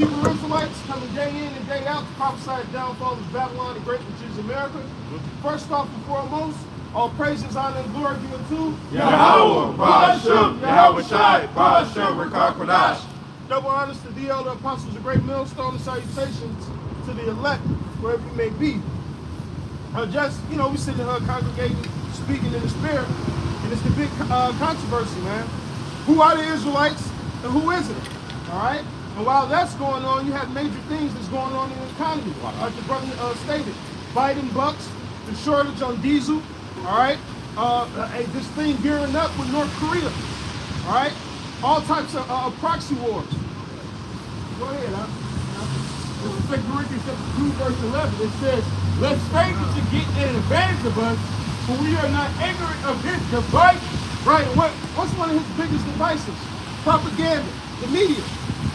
Hebrew Israelites coming day in and day out to prophesy the downfall of Babylon, the great which is America. First off and foremost, all praises, honor, and glory be unto Yahweh, Ba'ashem, Yahweh Shai, Ba'ashem, Rekakwadash. Double honors to the elder apostles, a great millstone, and salutations to the elect, wherever you may be. We sitting here congregating, speaking in the spirit, and it's the big controversy, man. Who are the Israelites and who isn't it? All right? And while that's going on, you have major things that's going on in the economy, like the brother stated. Biden bucks, the shortage on diesel, all right? This thing gearing up with North Korea, all right? All types of proxy wars. Go ahead, This is 2 Corinthians 2, verse 11. It says, "Let strangers to get an advantage of us, for we are not ignorant of his device." Right, what's one of his biggest devices? Propaganda, the media,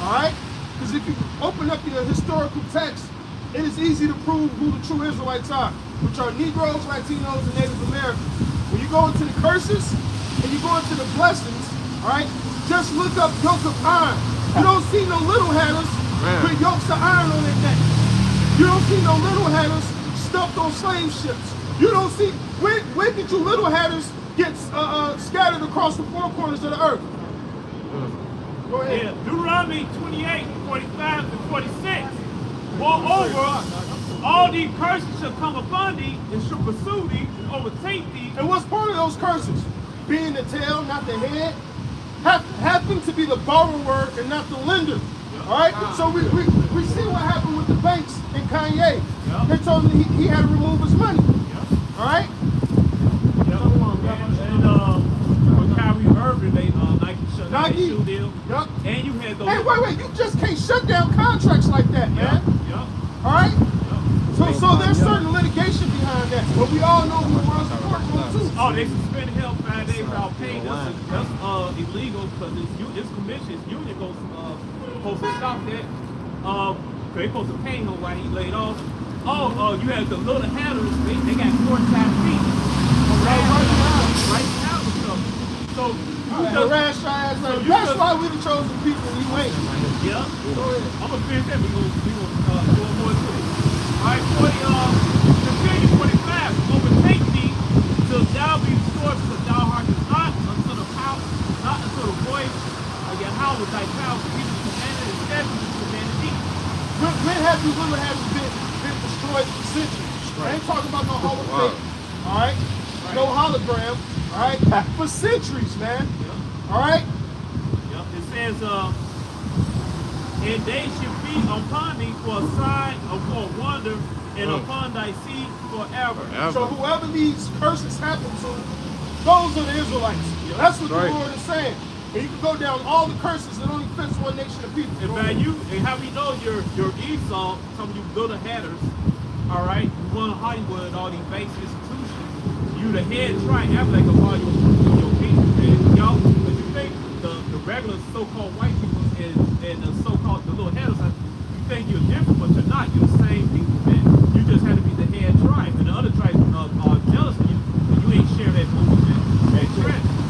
all right? Because if you open up your historical text, it is easy to prove who the true Israelites are, which are Negroes, Latinos, and Native Americans. When you go into the curses and you go into the blessings, all right, just look up yoke of iron. You don't see no little headers with yokes of iron on their neck. You don't see no little headers stuffed on slave ships. You don't see, where did you little headers get scattered across the four corners of the earth? Go ahead. Yeah, Deuteronomy 28, 45 and 46. Moreover, all these curses shall come upon thee, and shall pursue thee, and overtake thee. And what's part of those curses? Being the tail, not the head. Happen to be the borrower and not the lender. All right? So we see what happened with the banks and Kanye. Yep. They told him he had to remove his money. Yep. All right? And with Kyrie Irving, they Nike shut down their shoe deal. Yep. And you had those. Hey, wait, you just can't shut down contracts like that, man. Yep. All right? So there's certain litigation behind that, but we all know who runs the courtroom too. Oh, they suspended him 5 days without pay. That's illegal because it's commission, it's union goes supposed to stop that. They supposed to pay him while he laid off. You had the little hatters, they got courtside feet. Right now or something. So That's why we the chosen people. We wait. Yeah. Go ahead. I'm gonna finish that. We gonna do more to it. All right, 45. Overtake thee till thou be restored, because thou hearkenest not unto the power, not unto the voice of Yahweh thy power, to keep the commandment and statutes which commanded thee. When have you really been destroyed for centuries? I ain't talking about no Hall of Fame. All right? No hologram. All right? For centuries, man. All right? Yep. It says, and they should be upon thee for a sign or for a wonder, and upon thy seed forever. So whoever these curses happen to, those are the Israelites. That's what the Lord is saying. And you can go down all the curses that only fits one nation of people. And by you, and how we know you're Esau, some of you little hatters, all right? You run Hollywood, all these base institutions. You the head trying to act like a part of your kingdom. And y'all, because you think the regular so-called white people and the so-called the little headers, you think you're different, but you're not. You're the same people, man. You just have to be the head tribe. And the other tribes are jealous of you, but you ain't share that movie, man.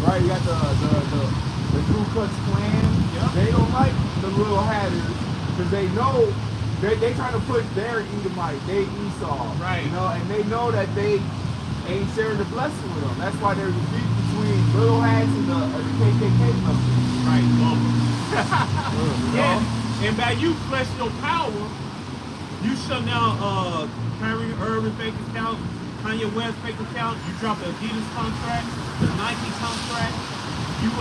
Right, you got the Ku Klux Klan. Yeah. They don't like the little hatters because they know they trying to push their Edomite, they Esau. Right. You know, and they know that they ain't sharing the blessing with them. That's why there's a beef between little hats and the KKK members. Right. And by you fleshing your power, you shut down Kyrie Irving bank account, Kanye West bank account. You drop the Adidas contract, the Nike contract. You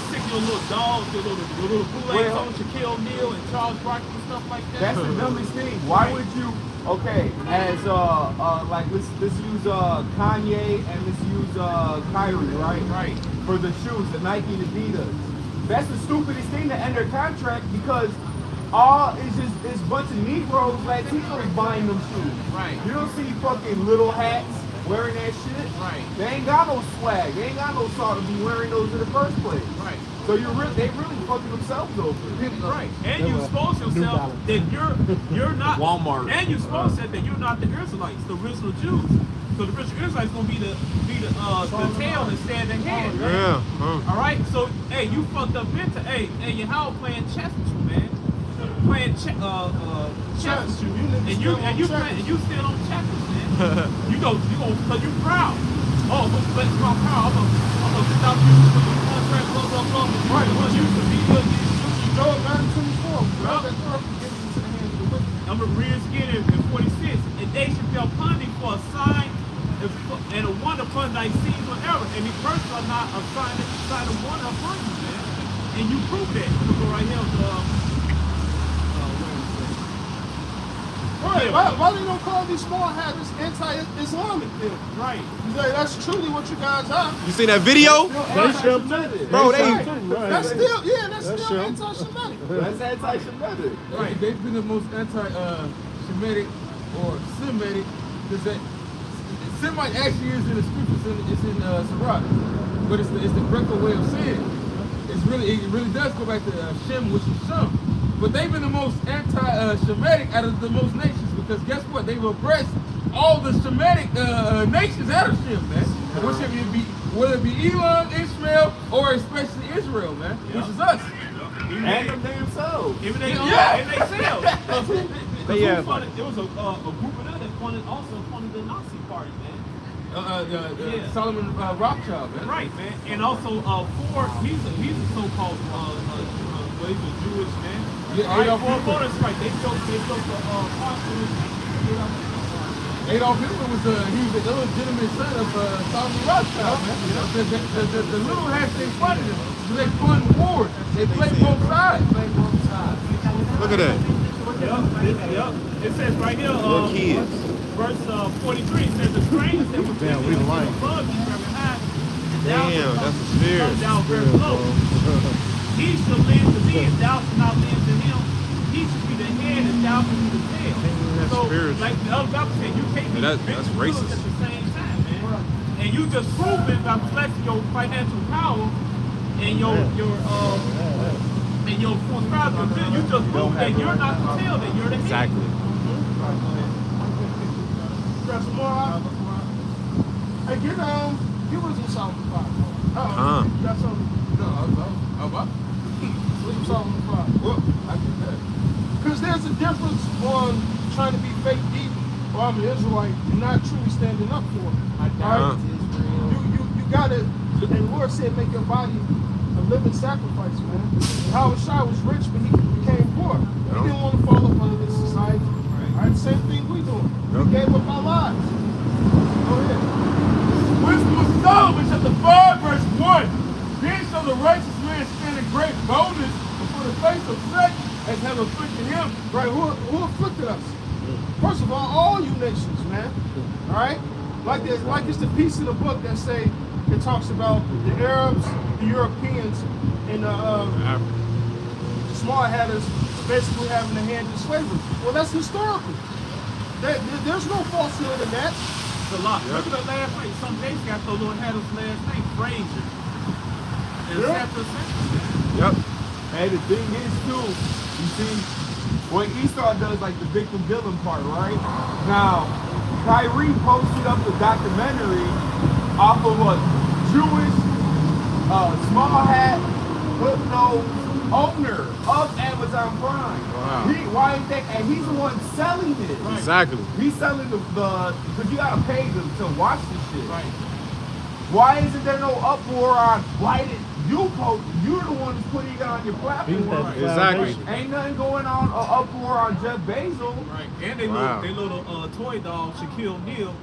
stick your little dogs, your little bootlegs on Shaquille O'Neal and Charles Barkley and stuff like that. That's the dumbest thing. Why would you? Okay, as like let's use Kanye and let's use Kyrie, right? Right. For the shoes, the Nike and Adidas. That's the stupidest thing to end their contract because it's a bunch of Negroes, Latinos buying them shoes. Right. You don't see fucking little hats wearing that shit. Right. They ain't got no swag. They ain't got no salt to be wearing those in the first place. Right. So they really fucking themselves over. Right. And you expose yourself that you're not Walmart. And you expose that you're not the Israelites, the original Jews. So the original Israelites gonna be the tail instead of the head. Right? Yeah. All right. So hey, you fucked up into hey, Yahweh playing chess with you, man. playing chess Chess. with you, You niggas and you still on checkers. you still on checkers, man. you go, cause you proud. Oh, I'm gonna flex my power. I'm gonna stop you with your contract, blah blah blah. Right. Once you the media, You know it, man, 24. Grab that throw and get it into the hands of the wicked. I'm a real skinny in 46, and Dave Chappelle punting for a sign and a one upon thy scenes whatever. And the person are not a sign of one upon you, man. And you prove that. I'm gonna go right here to Right. Why they don't call these small hatters anti-Islamic then? right. You say that's truly what you guys are. You seen that video? They should Bro, they That's still, that's still anti-Semitic. That's anti-Semitic. Right, they've been the most anti-Semitic or Semitic because that Semite actually is in the scriptures. It's in Sirach, but it's the Greco way of saying it. It really does go back to Shem, which is Shem. But they've been the most anti-Shemitic out of the most nations because guess what? They've oppressed all the Shemitic nations out of Shem, man. Whether it be Elam, Ishmael, or especially Israel, man, which is us. And them themselves. Even they Yeah. themselves. Yeah. There was a group of them that funded the Nazi party, man. Solomon Rothschild, man. Right, man. And also Ford, he's a so-called he's a Jewish man. Yeah, All right, Adolf Ford Hitler. Motors, right? They built the hospital. Adolf Hitler was he was the illegitimate son of Solomon Rothschild, man. The little hats they funded him, so they fund wars. They play both sides. look at that. Yep. It says right here, Little kids. verse 43, it says the strangers that were Damn, we lying. above you very high. Damn, that's a spirit. Come down very low. He shall lend to thee, and thou shalt not lend to him. He should be the head, and thou shalt be the tail. That's So, spiritual. like the other doctor said, you can't be That's rich and racist. good at the same time, man. And you just prove it by flexing your financial power and your full crowd. You just prove that you're not the tail, that you're the head. Exactly. Got some more? Hey, get us in Solomon 5. You got something? Leave Solomon 5. Well, I get that. Because there's a difference on trying to be fake deep, or I'm an Israelite, and not truly standing up for it. All right? You gotta, and the Lord said, make your body a living sacrifice, man. Howard Shah was rich, but he became poor. He didn't want to fall up under this society. All right, same thing we doing. We gave up our lives. Go ahead. Wisdom of Solomon, chapter 5, verse 1. Then shall the righteous man stand in great boldness before the face of such as have afflicted him. Right, who afflicted us? First of all you nations, man. All right? Like it's the piece in the book that say, it talks about the Arabs, the Europeans, and the small hatters basically having a hand in slavery. Well, that's historical. There's no falsehood in that. It's a lot. Look at the last name. Some days got the Lord had his last name, Frazier. And Yeah. Yep. Hey, the thing is too, you see, what Esau does like the victim villain part, right? Now, Kyrie posted up the documentary off of a Jewish small hat hook nose owner of Amazon Prime. Wow. Why is that? And he's the one selling it. Right. Exactly. He's selling the because you gotta pay them to watch this shit. Right. Why isn't there no uproar on why did you post? You're the one who's putting it on your platform. Exactly. Ain't nothing going on uproar on Jeff Bezos. Right. And they little toy dog, Shaquille O'Neal,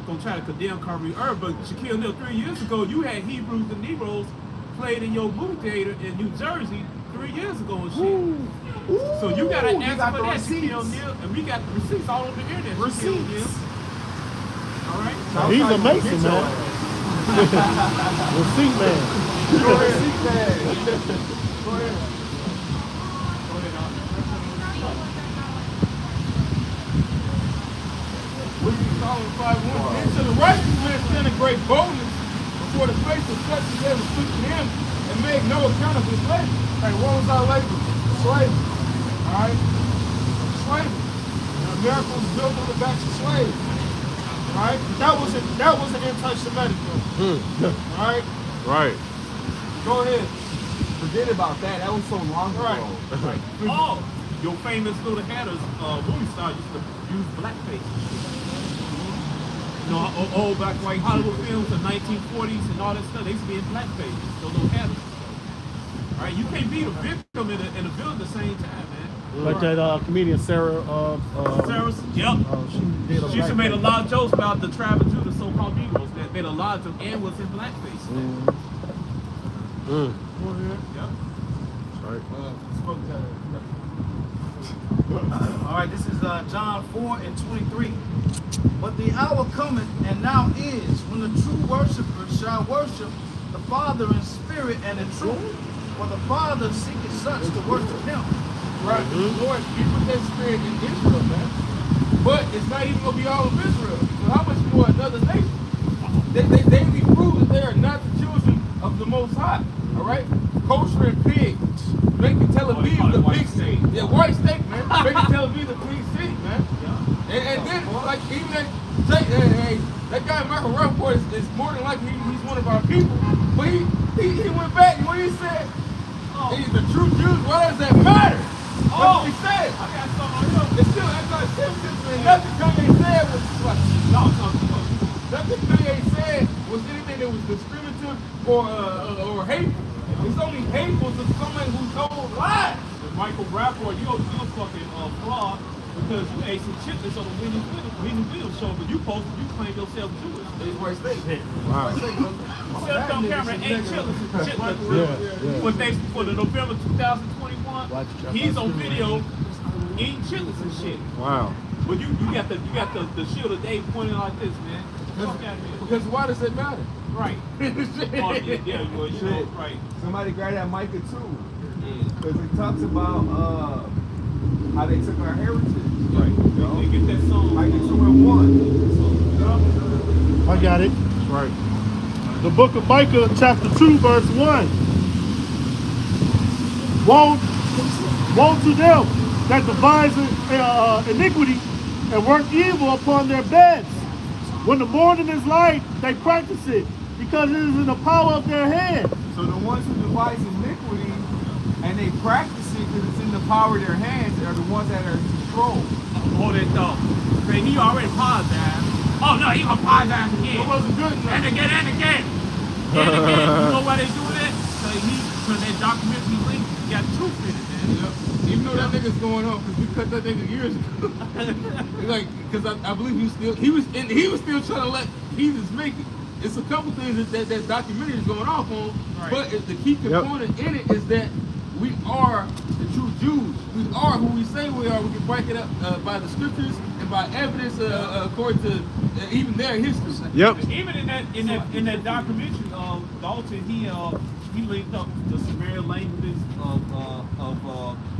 gonna try to condemn Kyrie Irving. But Shaquille O'Neal, 3 years ago, you had Hebrews and Negroes played in your movie theater in New Jersey 3 years ago and shit. Ooh, So you gotta you answer got for the that, receipts. Shaquille O'Neal. And we got the receipts all over the internet. Shaquille O'Neal. Receipts. All right. He's a Mason, man. Receipt man. Go ahead. Go ahead. Wisdom of Solomon 5:1. Then shall the righteous man stand in great boldness before the face of such as have afflicted him and make no account of his labor. Hey, what was our labor? Slavery. All right? Slavery. And America was built on the backs of slaves. All right? That was an anti-Semitic though. All right? Right. Go ahead. Forget about that. That was so long ago. Right. Oh, your famous little headers, movie star used to use blackface. You know, old black and white Hollywood films, the 1940s and all that stuff, they used to be in blackface. Those little headers. All right, you can't be the victim and the villain at the same time, man. Like that comedian Sarah. Sarah, yep. She She made a lot of jokes about the tribe of Judah, so-called Negroes that made a lot of them and was in blackface. Yep. All right, this is John 4:23. But the hour cometh, and now is, when the true worshipers shall worship the Father in spirit and in truth. For the Father seeketh such to worship him. Right. Lord, you put that spirit in Israel, man. But it's not even going to be all of Israel. So how much more another nation? They prove that they are not the children of the Most High. All right? Kosher and pig. Making Tel Aviv the pig city. Yeah, white steak, man. Making Tel Aviv the pig city, man. And then, like, even that guy Michael Rappaport is more than likely he's one of our people. But he went back and what he said, he's the true Jews, why does that matter? That's what he said. I got something on him. It's still anti-Semitism, and nothing Kanye said was like, nothing Kanye said was anything that was discriminative or hateful. It's only hateful to someone who told lies. Michael Rappaport, you're fucking fraud because you ate some chitlins on the Winnie Williams show, but you claim yourself Jewish. It's white state. Wow. Self on camera ate chitlins for the November 2021. He's on video eating chitlins and shit. Wow. But you got the shield of Dave pointing like this, man. Fuck out of here. Because why does it matter? Right. Oh, yeah, you know, right. Somebody grab that Micah too. Because it talks about how they took our heritage. Right. They get that song. Micah 2:1. I got it. That's right. The book of Micah, chapter 2, verse 1. Woe to them that devise iniquity and work evil upon their beds. When the morning is light, they practice it, because it is in the power of their hand. So the ones who devise iniquity and they practice it because it's in the power of their hands are the ones that are in control. Hold it though. Man, he already apologized. Oh no, he gonna apologize again. It wasn't good enough. And again, and again. And again. You know why they doing that? So that documentary link got truth in it, man. Yep. Even though that nigga's going on, because we cut that nigga years ago. Like, because I believe he was still trying to let heathens make it. It's a couple things that documentary is going off on, Right. but the key component in it is that we are the true Jews. We are who we say we are. We can break it up by the scriptures and by evidence according to even their history. Yep. Even in that documentary, Dalton he linked up the Sumerian languages of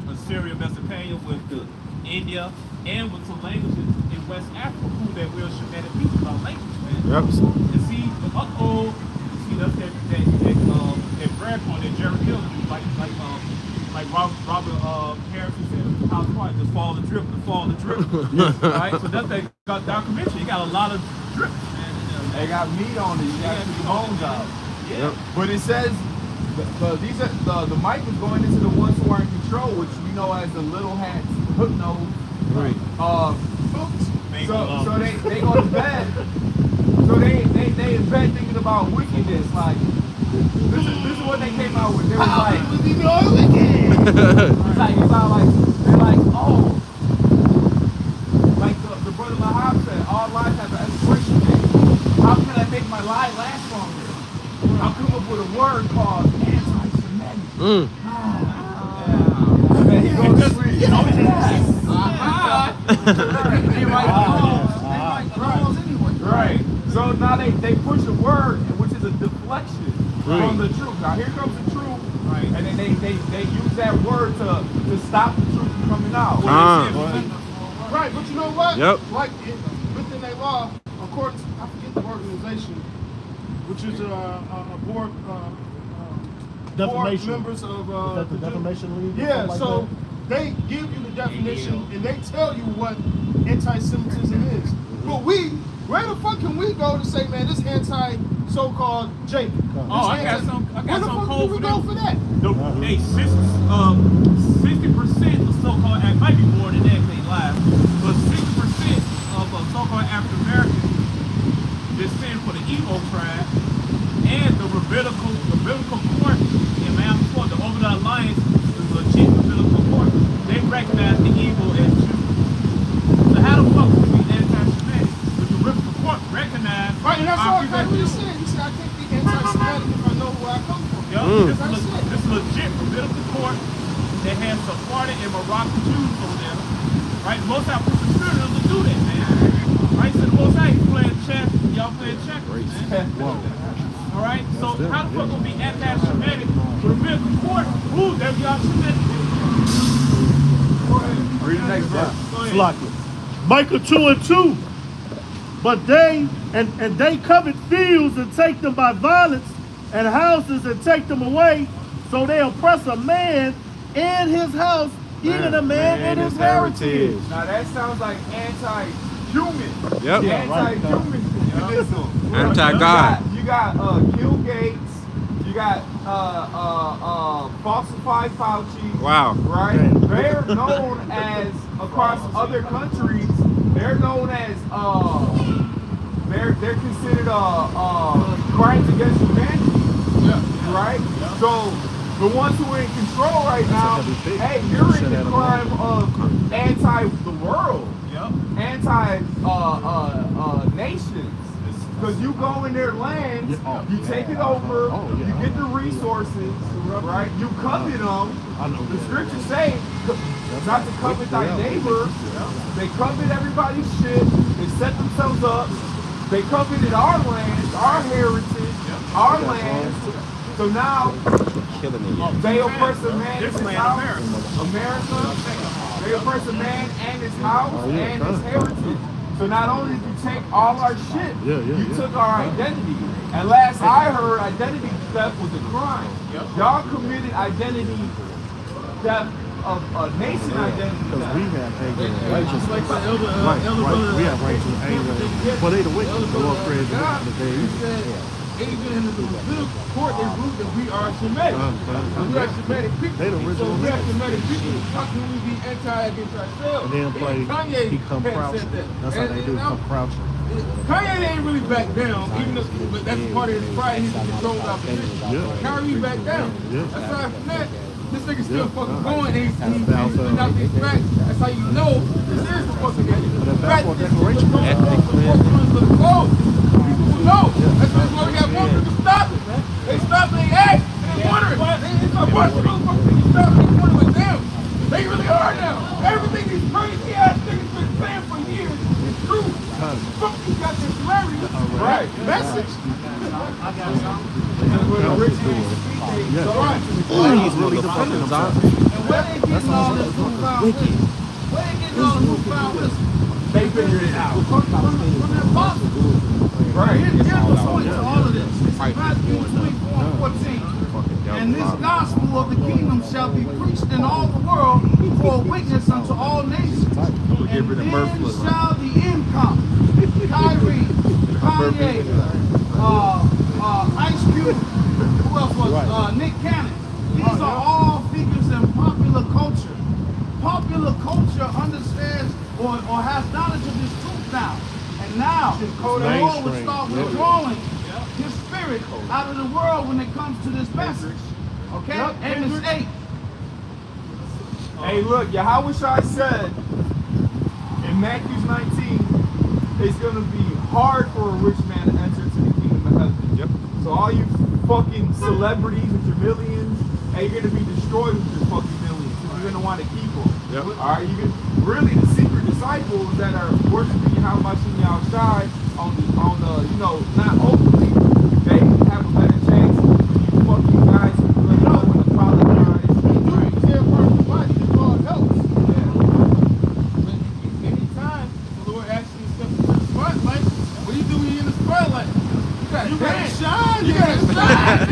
Assyria, Mesopotamia with the India and with some languages in West Africa who that we're Shemitic people about language, man. Yep. And see, that's that Brad point that Jerry Hill do, like Robert Harrison said, how quiet, just follow the drip, right? So that's that documentary. You got a lot of drip, man. They got meat on it. You got to keep the bones out. Yeah. Yep. But it says the mic is going into the ones who are in control, which we know as the little hats, hook nose. Right. So they go to bed. So they in bed thinking about wickedness. Like this is what they came out with. They was like, it's like they're like, oh, like the brother Lahab said, all life has an expiration date. How can I make my life last longer? I'll come up with a word called anti-Semitic. And he goes to sleep. They like girls anyway. Right. So now they push a word, which is a deflection from the truth. Now here comes the truth, right? And then they use that word to stop the truth from coming out. Right, but you know what? Yep. Like within their law, according to, I forget the organization, which is a board Defamation. members of Is that the defamation league? or Yeah, something like so that? they give you the definition and they tell you what anti-Semitism is. But where the fuck can we go to say, man, this anti so-called Jacob? Oh, I got some Where the fuck code do we for go them. for that? Hey, 60% of so-called, it might be more than that, they lie, but 60% of so-called African Americans descend for the Igbo tribe, and the rabbinical court in Miami, Florida, the Over the Alliance, the legit rabbinical court, they recognize the Igbo as Jews. So how the fuck would we be anti-Semitic if the rabbinical court recognize Right, and that's all our people as Kyrie Jews? said. He said, I can't be anti-Semitic if I know where I come from. This legit rabbinical court that has Sephardic and Moroccan Jews over there. Right? The Most High puts the spirit of them to do that, man. Right? So the Most High, he's playing chess, y'all playing checkers, man. All right? So how the fuck gonna be anti-Semitic for the rabbinical court? Ooh, there we are, Semitic. Go ahead. Read the next verse. Go ahead. Slocky. Micah 2:2. But they they covet fields and take them by violence, and houses and take them away. So they oppress a man in his house, even a man in his heritage. Now that sounds like anti-human. Yep. Anti-humanism. Anti-God. You got Bill Gates. You got falsified Fauci. Wow. Right? They're known as, across other countries, they're known as they're considered crimes against humanity. Right? So the ones who are in control right now, hey, you're in the crime of anti the world, anti nations. Because you go in their land, you take it over, you get the resources, right? You covet them. The scriptures say not to covet thy neighbor. They covet everybody's shit. They set themselves up. They coveted our land, our heritage, our land. So now they oppress a man in his house, America. They oppress a man and his house and his heritage. So not only did you take all our shit, you took our identity. And last I heard, identity theft was a crime. Y'all committed identity theft of a nation identity theft. We have Just like the elder brother. We have right to anger. Well, they the wicked. The Lord created the wicked the day. He said, even in the Levitical court, they ruled that we are Semitic. We are Semitic people. They the original So we are Semitic people. How can we be anti-against ourselves? And then play, Kanye he come had crouching. said that. That's how they do, come crouching. Kanye ain't really back down, even though but that's part of his pride. He's in control of our position. Kyrie back down. Aside from that, this nigga still fucking going. He's putting out these facts. That's how you know this is the fucking fact. People who know. That's why we got more people stopping. They stop and they act and they wondering. It's a bunch of motherfuckers that stop and they wonder like, damn, they really are now. Everything these crazy ass niggas been saying for years is true. Fuck, you got this clarity. Right. Message. I got something. He's really defending himself. And where they getting all this newfound wisdom? Where they getting all this newfound wisdom? They figured it out. From their apostles. Right. Here's the point to all of this. It's Matthew 24:14. And this gospel of the kingdom shall be preached in all the world for a witness unto all nations. And then shall the end come. Kyrie, Kanye, Ice Cube, who else was Nick Cannon. These are all figures in popular culture. Popular culture understands or has knowledge of this truth now. And now, the Lord will start withdrawing his spirit out of the world when it comes to this message. Okay? Amos 8. Hey, look, Yahushua said in Matthew 19, it's going to be hard for a rich man to enter into the kingdom of heaven. Yep. So all you fucking celebrities with your millions, hey, you're going to be destroyed with your fucking millions. You're going to want to keep them. Yep. All right, you can really the secret disciples that are worshiping Yahushua Yahushai on the not openly, they have a better chance than you fucking guys who really know when to apologize. They're part of the body. God helps. But anytime the Lord actually steps into the spotlight, what do you do when you're in the spotlight? You gotta shine. You gotta shine.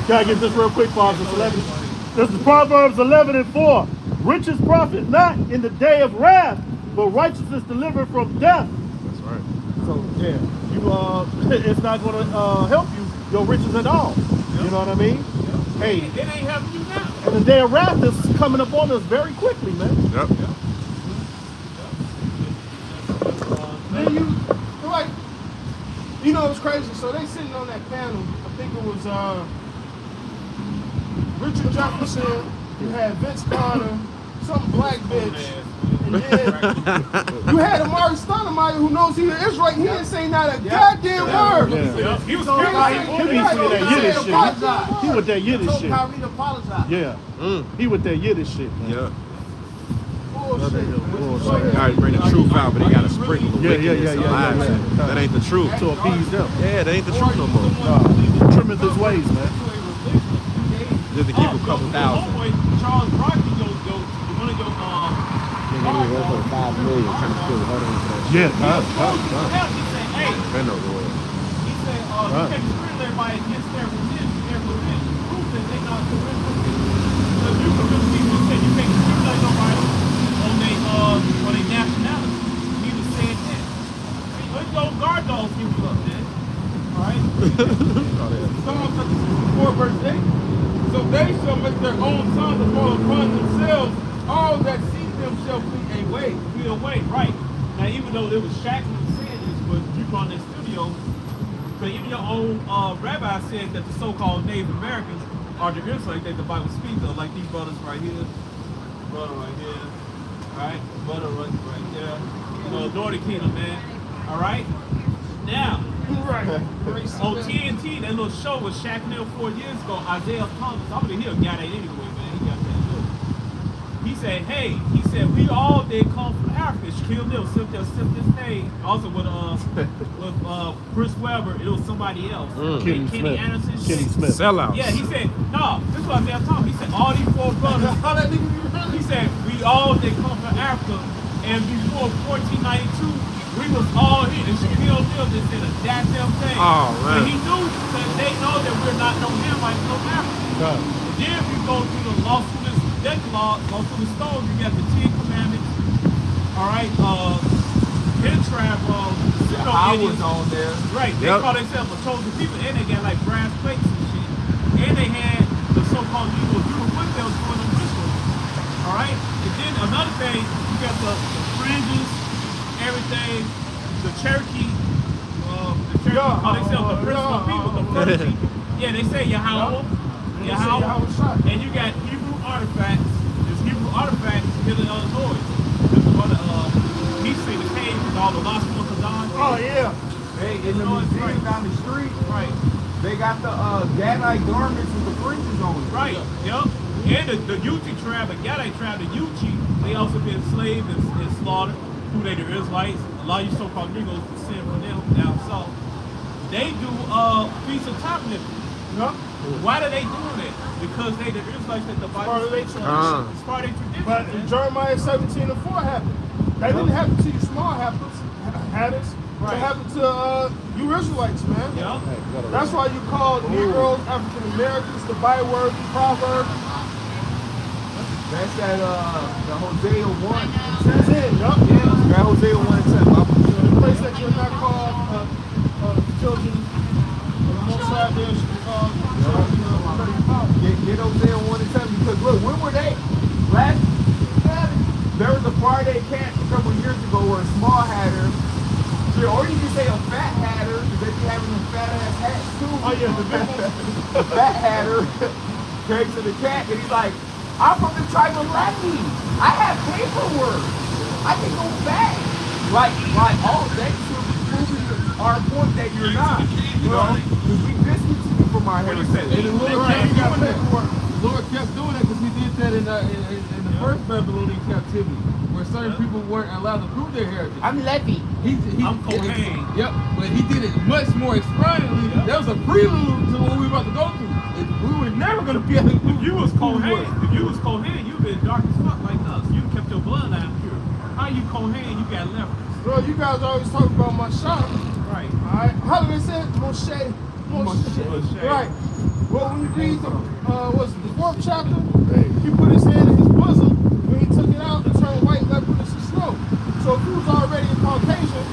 Can I get this real quick, Father? 11. This is Proverbs 11:4. Riches profit not in the day of wrath, but righteousness delivered from death. That's right. So yeah, you it's not going to help you your riches at all. You know what I mean? Hey, It ain't helping you now. and the day of wrath is coming up on us very quickly, man. Yep. Then you like, you know, it's crazy. So they sitting on that panel. I think it was Richard Jefferson. You had Vince Carter, some black bitch, and then you had Amari Stoudemire, who knows he's an Israelite. He didn't say not a goddamn word. Yeah. He was So scared. He be saying that Yiddish shit. He with that Yiddish told shit. Kyrie to apologize. Yeah. He with that Yiddish shit, man. Yeah. Bullshit. All right, bring the truth out, but they got to sprinkle the wickedness and lies. yeah. That ain't the truth. To appease them. Yeah, that ain't the truth no more. Trimming his ways, man. Just to keep a couple thousand. Homeboy, Charles Barkley, one of your Yeah. he said, hey, Been over with. he said, you can't discriminate everybody against their religion. Their religion proof that they not correct. Because you can really people say you can't discriminate nobody on their nationality. He was saying that. See, let's go guard those people up, man. All right? Psalm 4 verse 8. So they shall make their own sons to fall upon themselves. All that see them shall flee away. Flee away, right. Now, even though there was Shackman saying this, but you on this studio, but even your own rabbi said that the so-called Native Americans are the Israelites that the Bible speaks of, like these brothers right here, brother right here, right, brother right there, you know, Northern Kingdom, man, all right? Now, on TNT, that little show with Shaq Neal 4 years ago, Isaiah Thomas, I'm gonna hear a guy that anyway, man, he got that look. He said, hey, we all did come from Africa. Shaquille O'Neal, sipped his name. Also with Chris Webber, it was somebody else. Kenny Anderson. Kenny Smith. Sellouts. Yeah, he said, no, this was Isaiah Thomas. He said, all these four brothers, he said, we all did come from Africa, and before 1492, we was all here. And Shaquille O'Neal just did a goddamn thing. Oh, man. But he knew that they know that we're not no Hamites, no Africans. And then if you go to the law school, Decalogue, go to the stone, you got the 10 Commandments, all right, his tribe, I was on there. right, they call themselves a chosen people, and they got like brass plates and shit, and they had the so-called Negro Jews with them doing the rituals, all right, and then another thing, you got the fringes, everything, the Cherokee call themselves the principal people, the first people, yeah, they say Yahweh, and you got Hebrew artifacts. There's Hebrew artifacts here in Illinois. There's one he say the cave with all the lost ones of Don. Oh yeah. Hey, in the museum down the street, Right. they got the Gadite garments with the fringes on it. Right. Yep. And the Ute tribe, the Gadite tribe, the Ute, they also been enslaved and slaughtered. Who they the Israelites? A lot of you so-called Negroes descend from them down south. They do Feast of Tabernacles. Yep. Why do they do that? Because they the Israelites that the Bible It's says. Ah. It's part of their tradition. But man. Jeremiah 17:4 happened. That didn't happen to you small hatters. Right. It happened to you Israelites, man. Yeah. That's why you call Negroes, African Americans, the byword, the proverb. That's that the Hosea 1. That's it. Yup. That Hosea 1:10. The place that you're not called children of the Most High, there should be called children of the power. Get Hosea 1:10 because look, when were they? There was a Friday camp a couple years ago where a small hatter, or you can say a fat hatter, because they be having them fat ass hats too. Oh yeah, the big one. The fat hatter came to the camp and he's like, I'm from the tribe of Levi. I have paperwork. I can go back. Like all thanks to proving our point that you're not. You know, because we discontinue from our heritage. And the Lord kept doing that because he did that in the first Babylonian captivity, where certain people weren't allowed to prove their heritage. I'm Levi. I'm Kohen. Yep, but he did it much more experimentally. That was a prelude to what we were about to go through. We were never going to be able to prove If you was who we Kohen, were. if you was Kohen, you been dark as fuck like us. You kept your bloodline pure. How you Kohen? You got leverage. Bro, you guys always talk about my shop. Right. Alright, how do they say it? Moshe. Moshe. Right. Well, when you read the the 4th chapter, he put his hand in his bosom. When he took it out, it turned white, leprous as snow. So if he was already a Caucasian,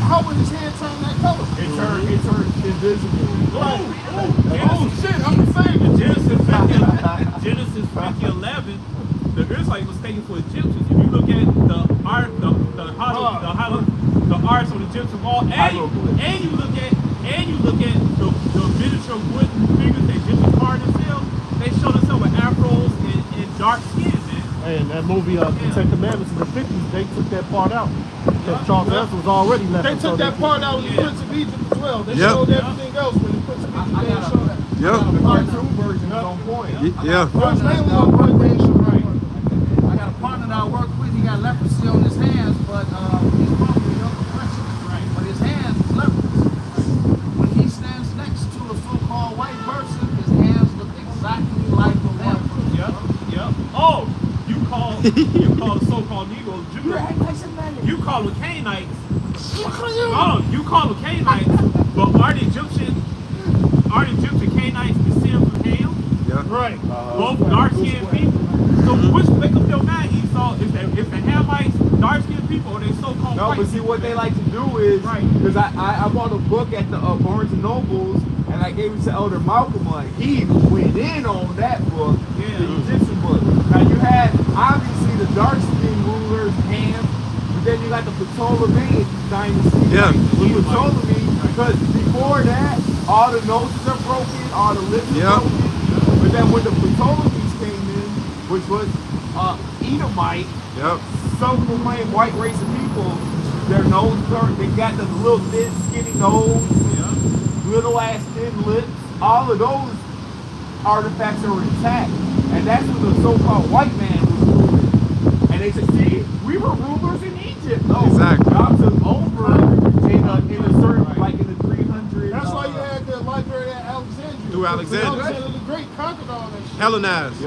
how would his hand turn that color? It it turned invisible. Oh shit, I'm the same. Genesis 50:11, the Israelites was taken for Egyptians. If you look at the arts on the Egyptian wall, and you look at the miniature wooden figures that Egyptians carved themselves, they show themselves with afros and dark skin, man. And that movie, The Ten Commandments in the 50s, they took that part out. Because Charles Manson was already left. They took that part out with the Prince of Egypt as well. They showed everything else when the Prince of Egypt they didn't show that. The cartoon version is on point. Yeah. Well, it's mainly on point they didn't show right. I got a partner that I work with. He got leprosy on his hands, but he's probably young depression. Right. But his hands is leprous. When he stands next to a so-called white person, his hands look exactly like the white person. Yep. Oh, you call the so-called Negroes Jews. You call them Canaanites. Oh, you call them Canaanites, but are the Egyptian Canaanites descended from Ham? Yeah. Right. Both dark-skinned people. So which make up your mind, Esau? Is the Hamites dark-skinned people or they so-called No, white? but see what they like to do is, because I bought a book at the Barnes and Nobles, and I gave it to Elder Malcolm. Like, he went in on that book, the Egyptian book. Now you had obviously the dark-skinned rulers, Ham, but then you got the Ptolemy dynasty. Yeah. The Ptolemy, because before that, all the noses are broken, all the lips are broken. But then when the Ptolemies came in, which was Edomite, self-proclaimed white race of people, their nose turned, they got the little thin, skinny nose, little ass thin lips. All of those artifacts are intact. And that's when the so-called white man was ruling. And they said, see, we were rulers in Egypt. No, Exactly. y'all took over in a certain, like in the 300. That's why you had the library at Alexandria. Through Alexandria. Alexander the Great conquered all that shit. Hellenized.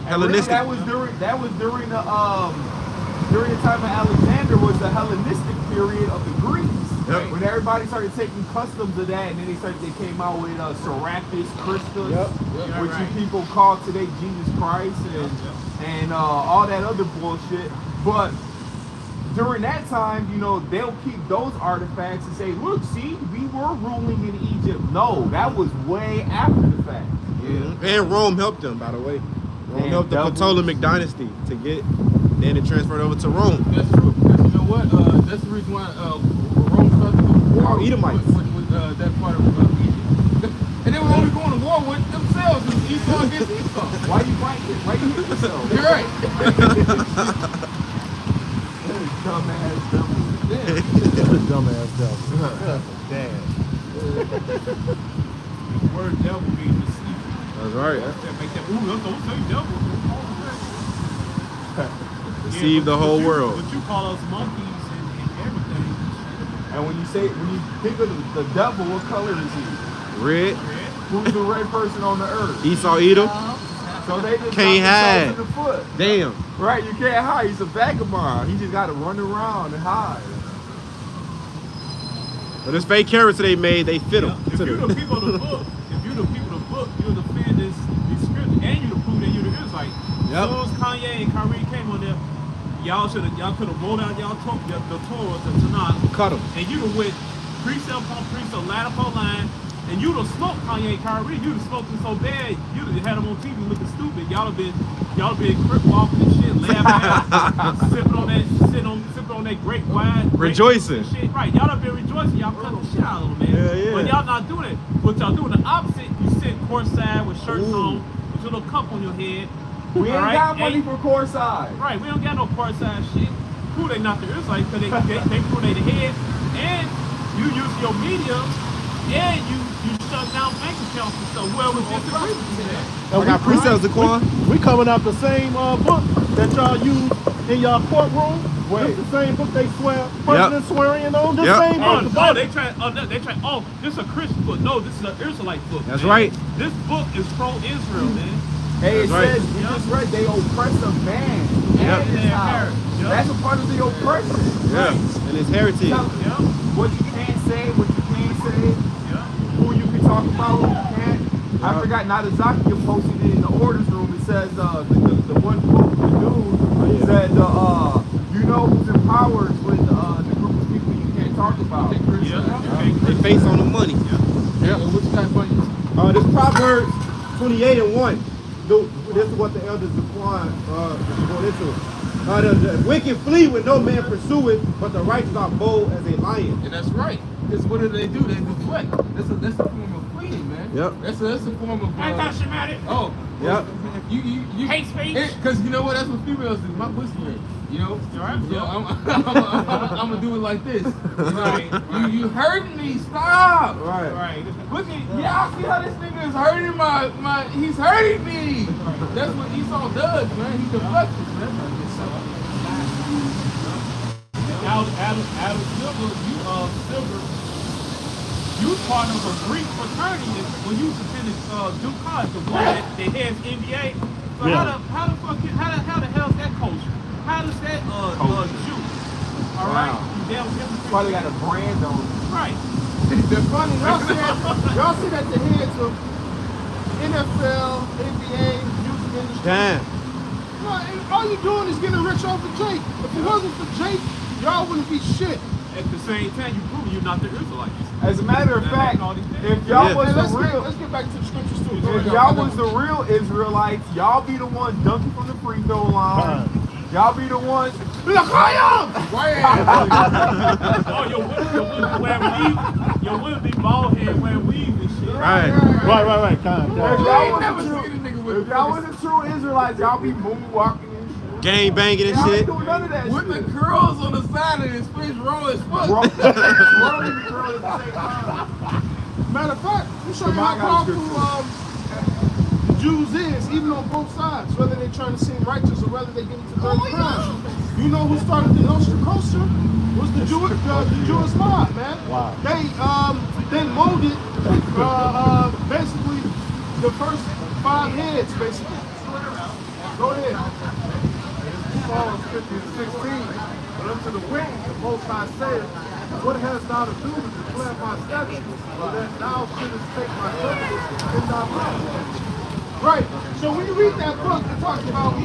Hellenistic. That was during the time of Alexander was the Hellenistic period of the Greeks. Yep. When everybody started taking customs of that, and then they came out with Serapis Christus, which you people call today Jesus Christ, and all that other bullshit. But during that time, you know, they'll keep those artifacts and say, look, see, we were ruling in Egypt. No, that was way after the fact. And Rome helped them, by the way. Rome helped the Ptolemaic dynasty to get, then it transferred over to Rome. That's true. Because you know what? That's the reason why Rome started to go to war Edomites. with that part of Egypt. And they were only going to war with themselves, Esau against Esau. Why you fighting? Why you hit yourself? You're right. Dumbass devil. Dumbass devil. Damn. The word devil means deceiver. That's right. Make that, don't say devil. Deceive the whole world. But you call us monkeys and everything. And when you think of the devil, what color is he? Red. Who's the red person on the earth? Esau Edom. So they just Can't hide. in the foot. Damn. Right, you can't hide. He's a vagabond. He just got to run around and hide. But this fake character they made, they fit them. If you're the people of the book, you'll defend this scripture, and you'll prove that you're the Israelite. As soon as Kanye and Kyrie came on there, y'all could have rolled out y'all the Torah, the Tanakh, Cut them. and you went precept upon precept, line upon line, and you'd have smoked Kanye and Kyrie. You'd have smoked them so bad, you'd have had them on TV looking stupid. Y'all have been crip walking and shit, laughing, sipping on that great wine, Rejoicing. and shit. Right, y'all have been rejoicing. Y'all cut the shit out of them, man. Yeah. But y'all not doing it. What y'all doing the opposite. You sit courtside with shirts on, with your little cup on your head. We ain't All right? got money for courtside. Right, we don't got no courtside shit. Who they not the Israelites because they threw their head, and you use your media, and you shut down bank accounts and stuff. Well, we disagree with that. And I got precepts, Daquan. We coming out the same book that y'all use in y'all courtroom. Wait. It's the same book they swear, president swearing on. The same book. the Bible. They try. This is a Christian book. No, this is an Israelite book. That's man. right. This book is pro-Israel, man. Hey, it That's right. says, you just read, they oppress a man and his house. That's a part of the oppression. Yeah. And it's heritage. Tell what you can't say, what you can't say, who you can talk about, who you can't. I forgot, Narazaki posted it in the orders room. It says, the one quote, the dude said, you know who's in power is with the group of people you can't talk about. They face on the money. Yeah. What you got for you? This Proverbs 28:1. This is what the elders Zaquan going into. The wicked flee when no man pursueth, but the righteous are bold as a lion. And that's right. Because what do? They deflect. That's a form of fleeing, man. Yep. That's a form of. Anti-Semitic. Oh. Yep. You Hate speech. Because you know what? That's what females do. My pussy hurt. You know. Right. So I'm gonna do it like this. Right. You hurting me? Stop. Right. Right. Look at y'all. See how this nigga is hurting my. He's hurting me. That's what Esau does, man. He deflects, man. Adam Silver, you part of a Greek fraternity when you attended Duke College, the one that has NBA. So how the hell is that culture? How does that Jew? All right, you damn hypocrite. Probably got a brand on it. Right. They're funny. Y'all see that the heads of NFL, NBA, music industry. Damn. No, and all you doing is getting rich off of Jake. If it wasn't for Jake, y'all wouldn't be shit. At the same time, you prove you're not the Israelites. As a matter of fact, if y'all was Hey, the real, let's get back to the scriptures too. if y'all was the real Israelites, y'all be the ones dunking from the free throw line. Y'all be the ones. Oh, your women be bald head wearing weave and shit. Right. Right. Calm If down. y'all was the true Israelites, y'all be moonwalking and shit. Gang banging and Y'all ain't shit. doing none of that With shit. the curls on the side of his face, raw as fuck. Rolling the girl at the same time. Matter of fact, I'm showing you Come how on, powerful the Jews is, even on both sides, whether they're trying to seem righteous or whether they get into dirty crimes. You know who started the Nostra culture? Was the Jewish mob, man. Wow. They molded basically the first 5 heads, basically. Go ahead. Psalms 50 and 16. But unto the wicked, the Most High saith, what hast thou to do to declare my statutes, so that thou shouldest take my covenant in thy mouth? Right. So when you read that book, it talks about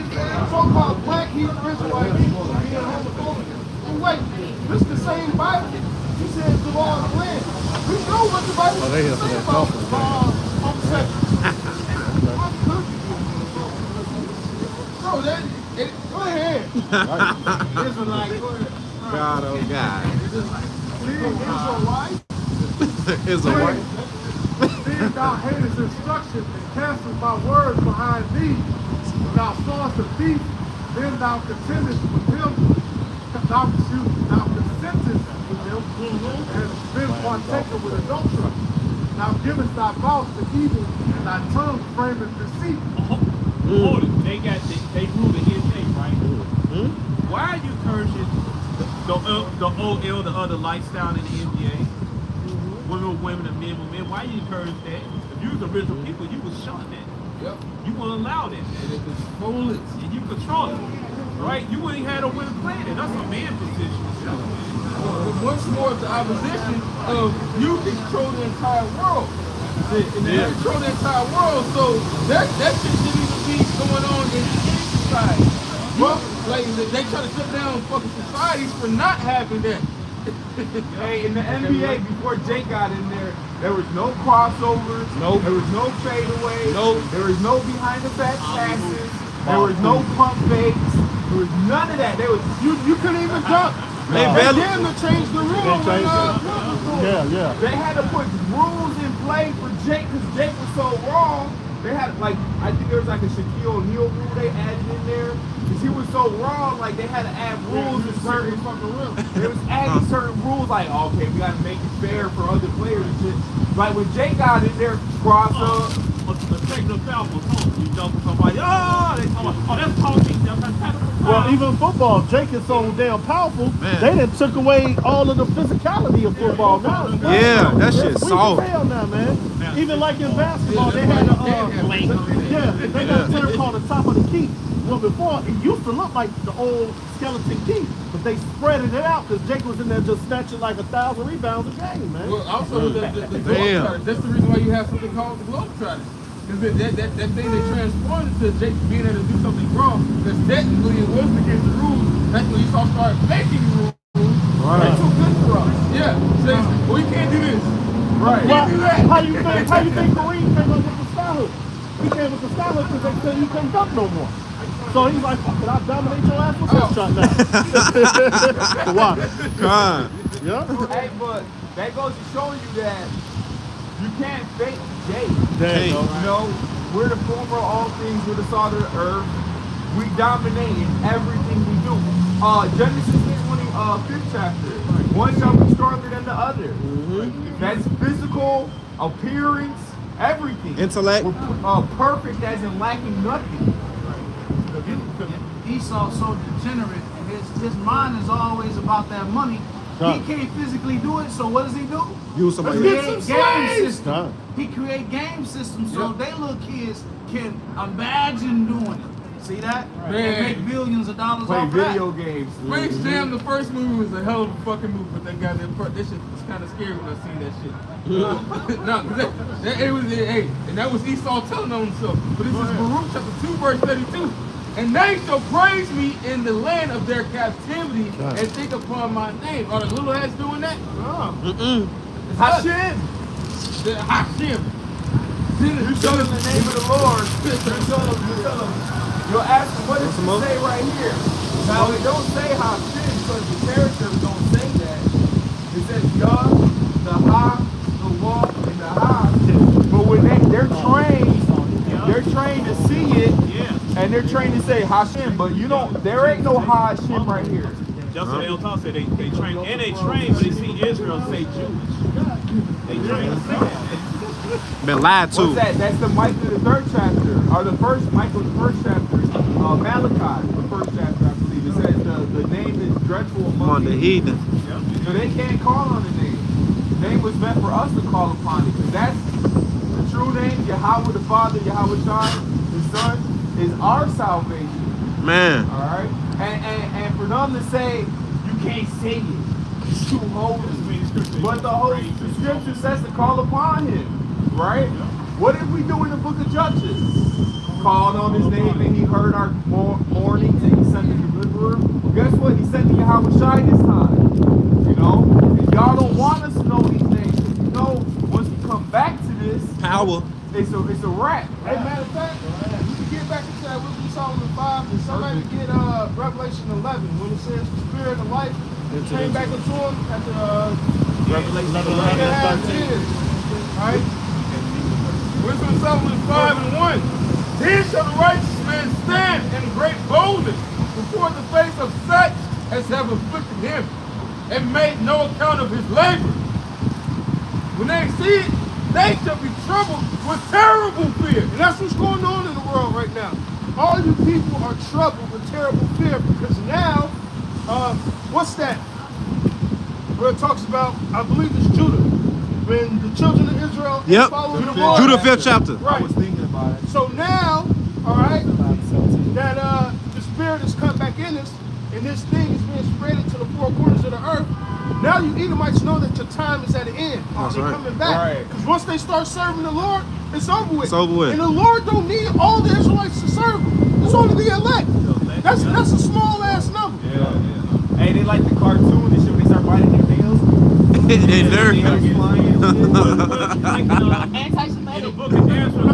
so-called black Hebrew Israelites being homophobic. And wait, this is the same Bible. He says the law of the land. We know what the Bible says about homosexuals. Bro, go ahead. Israelite, go ahead. God, oh God. Israelite? It's a white. Seeing thou hatest instruction and castest my words behind thee, when thou sawest a thief, then thou contendest with him, thou consentest with him, and been partaker with adultery. Thou givest thy mouth to evil, and thy tongue frameth deceit. Hold it. They rule the NBA, right? Why are you encouraging the OL, the other lifestyle in the NBA? Women with women and men with men. Why you encourage that? If you was the original people, you would shun that. Yep. You wouldn't allow that. And it is foolish. And you control it. Right? You wouldn't have no women playing it. That's a man position. But much more of the opposition of you control the entire world. And they control the entire world, so that shit shouldn't even be going on in any society. Well, like they try to shut down fucking societies for not having that. Hey, in the NBA, before Jake got in there was no crossovers. Nope. There was no fadeaway. Nope. There was no behind the back passes. There was no pump fakes. There was none of that. There was You couldn't even jump. They They barely. damn to change the rule. Yeah. They had to put rules in play for Jake because Jake was so wrong. They had I think there was like a Shaquille O'Neal rule they added in there because he was so wrong. Like they had to add rules in certain fucking rules. They was adding certain rules like okay, we gotta make it fair for other players and shit. Like when Jake got in there, cross up. Take the foul for you jump somebody. Oh, they talking about, that's talking. Well, even football, Jake is so damn powerful, Man. they done took away all of the physicality of football now. Yeah, that shit's weak soft. as hell now, man. Even like in basketball, they had they got a term called the top of the key. Well, before, it used to look like the old skeleton key, but they spreaded it out because Jake was in there just snatching like 1,000 rebounds a game, man. Well, also the Damn. Globetrotters. That's the reason why you have something called the Globetrotters. Because that thing they transformed into Jake being able to do something wrong, because technically it wasn't against the rules. That's when you start making rules. Right. They're too good for us. Yeah. Says, well, you can't do this. Right. Well, how you think Kareem came up with the skyhook? He came with the skyhook because they said he couldn't dunk no more. So he's like, fuck it, I'll dominate your ass with this shot now. The water. God. Yeah. Hey, but that goes to show you that you can't fake Jay. There you go. You know, we're the former of all things, we're the salt of the earth. We dominate in everything we do. Genesis 25th chapter. One shall be stronger than the other. That's physical, appearance, everything. Intellect. We're perfect as in lacking nothing. Esau so degenerate, his mind is always about that money. He can't physically do it, so what does he do? Use somebody Create else. game systems. Done. He create game systems so they little kids can imagine doing it. See that? Man. They make billions of dollars Play off video that. games. Space Jam, the first movie was a hell of a fucking movie, but that goddamn part, that shit was kind of scary when I seen that shit. No, it was, hey, and that was Esau telling on himself. But this is Baruch chapter 2, verse 32. And they shall praise me in the land of their captivity and think upon my name. Are the little heads doing that? It's Hashem. The Hashem. You tell them the name of the Lord. You tell them. You'll ask them what does it say right here. Now it don't say Hashem because the character don't say that. It says Yah, the Ha, the Wah, and the Ha. But when they're trained to see it, and they're trained to say Hashem. But you don't. There ain't no Hashem right here. Just what El Tom said, they train, and they train when they see Israel say Jewish. They train to say that. Been lied to. What's that? That's the Micah the 3rd chapter, or the first Micah the 1st chapter. Malachi the 1st chapter, I believe. It says the name is dreadful among the heathen. So they can't call on the name. The name was meant for us to call upon it, because that's the true name. Yahweh the Father, Yahweh Shai, the Son, is our salvation. Man. All right, and for them to say you can't say it, it's too holy. But the scripture says to call upon Him, right? What did we do in the book of Judges? Called on His name and He heard our mournings and He sent the deliverer. Well, guess what? He sent the Yahweh Shai this time. You know, and y'all don't want us to know these things. You know, once we come back to this, Power. it's a wrap. Hey, matter of fact, you can get back into that Wisdom of Solomon 5, and somebody get Revelation 11 when it says the Spirit of life came back into him after Revelation 11 3.5 and 13. years. Right? Wisdom of Solomon 5 and 1. Then shall the righteous man stand in great boldness before the face of such as have afflicted him and made no account of his labor. When they see it, they shall be troubled with terrible fear. And that's what's going on in the world right now. All you people are troubled with terrible fear because now, what's that? Where it talks about, I believe it's Judah. When the children of Israel follow the Lord. Judah 5th chapter. Right. I was thinking about it. So now, all right, that the Spirit has come back in us, and this thing is being spread into the four corners of the earth. Now you Edomites know that your time is at an end. That's They're right. coming back. Right. Because once they start serving the Lord, it's over with. It's over with. And the Lord don't need all the Israelites to serve him. It's only the elect. That's a small ass number. Yeah. Hey, they like the cartoon and shit when they start biting their nails. They They nerd. start flying and shit. Like, in the book of Ezra,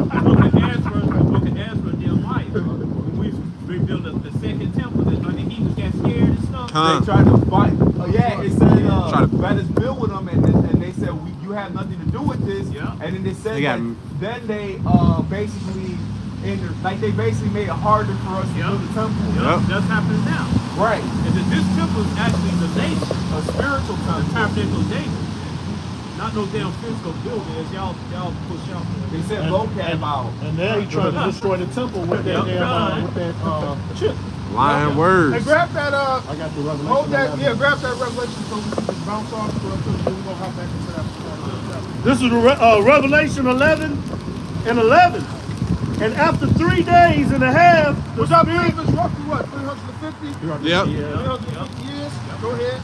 Nehemiah, when we rebuilt the second temple, the heathens got scared and stuff. They tried to fight. Oh yeah, it said Try to- let us build with them, and they said you have nothing to do with this. Yeah. And then they said They got- then they basically they basically made it harder for us to build the temple. Yep. That's happening now. Right. And this temple is actually the nation, A spiritual the temple. tabernacle of David. Not no damn physical building as y'all push out. They said vocab out. And now he's trying to destroy the temple with that chip. Lying Hey, words. grab that, I got the Revelation. hold that, 11. yeah, grab that Revelation so we can just bounce off for us. We're going to hop back into that. This is Revelation 11 and 11. And after 3 days and a half, the Which I believe is roughly what, 350? Yep. 350 years? Go ahead.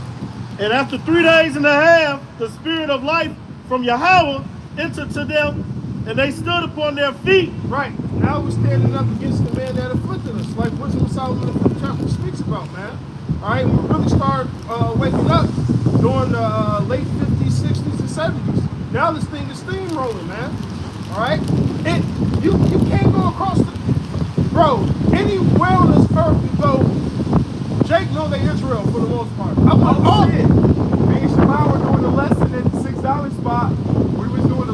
And after 3 days and a half, the Spirit of life from Yahweh entered to them, and they stood upon their feet. Right. Now we're standing up against the man that afflicted us, like Wisdom of Solomon the 5th chapter speaks about, man. All right, when we really start waking up, during the late 50s, 60s, and 70s. Now this thing is steamrolling, man. All right? You can't go across the... Bro, anywhere on this earth you go, Jake know they Israel for the most part. I'm like, oh, shit. Me and Shamar were doing the lesson in the $6 spot. We was doing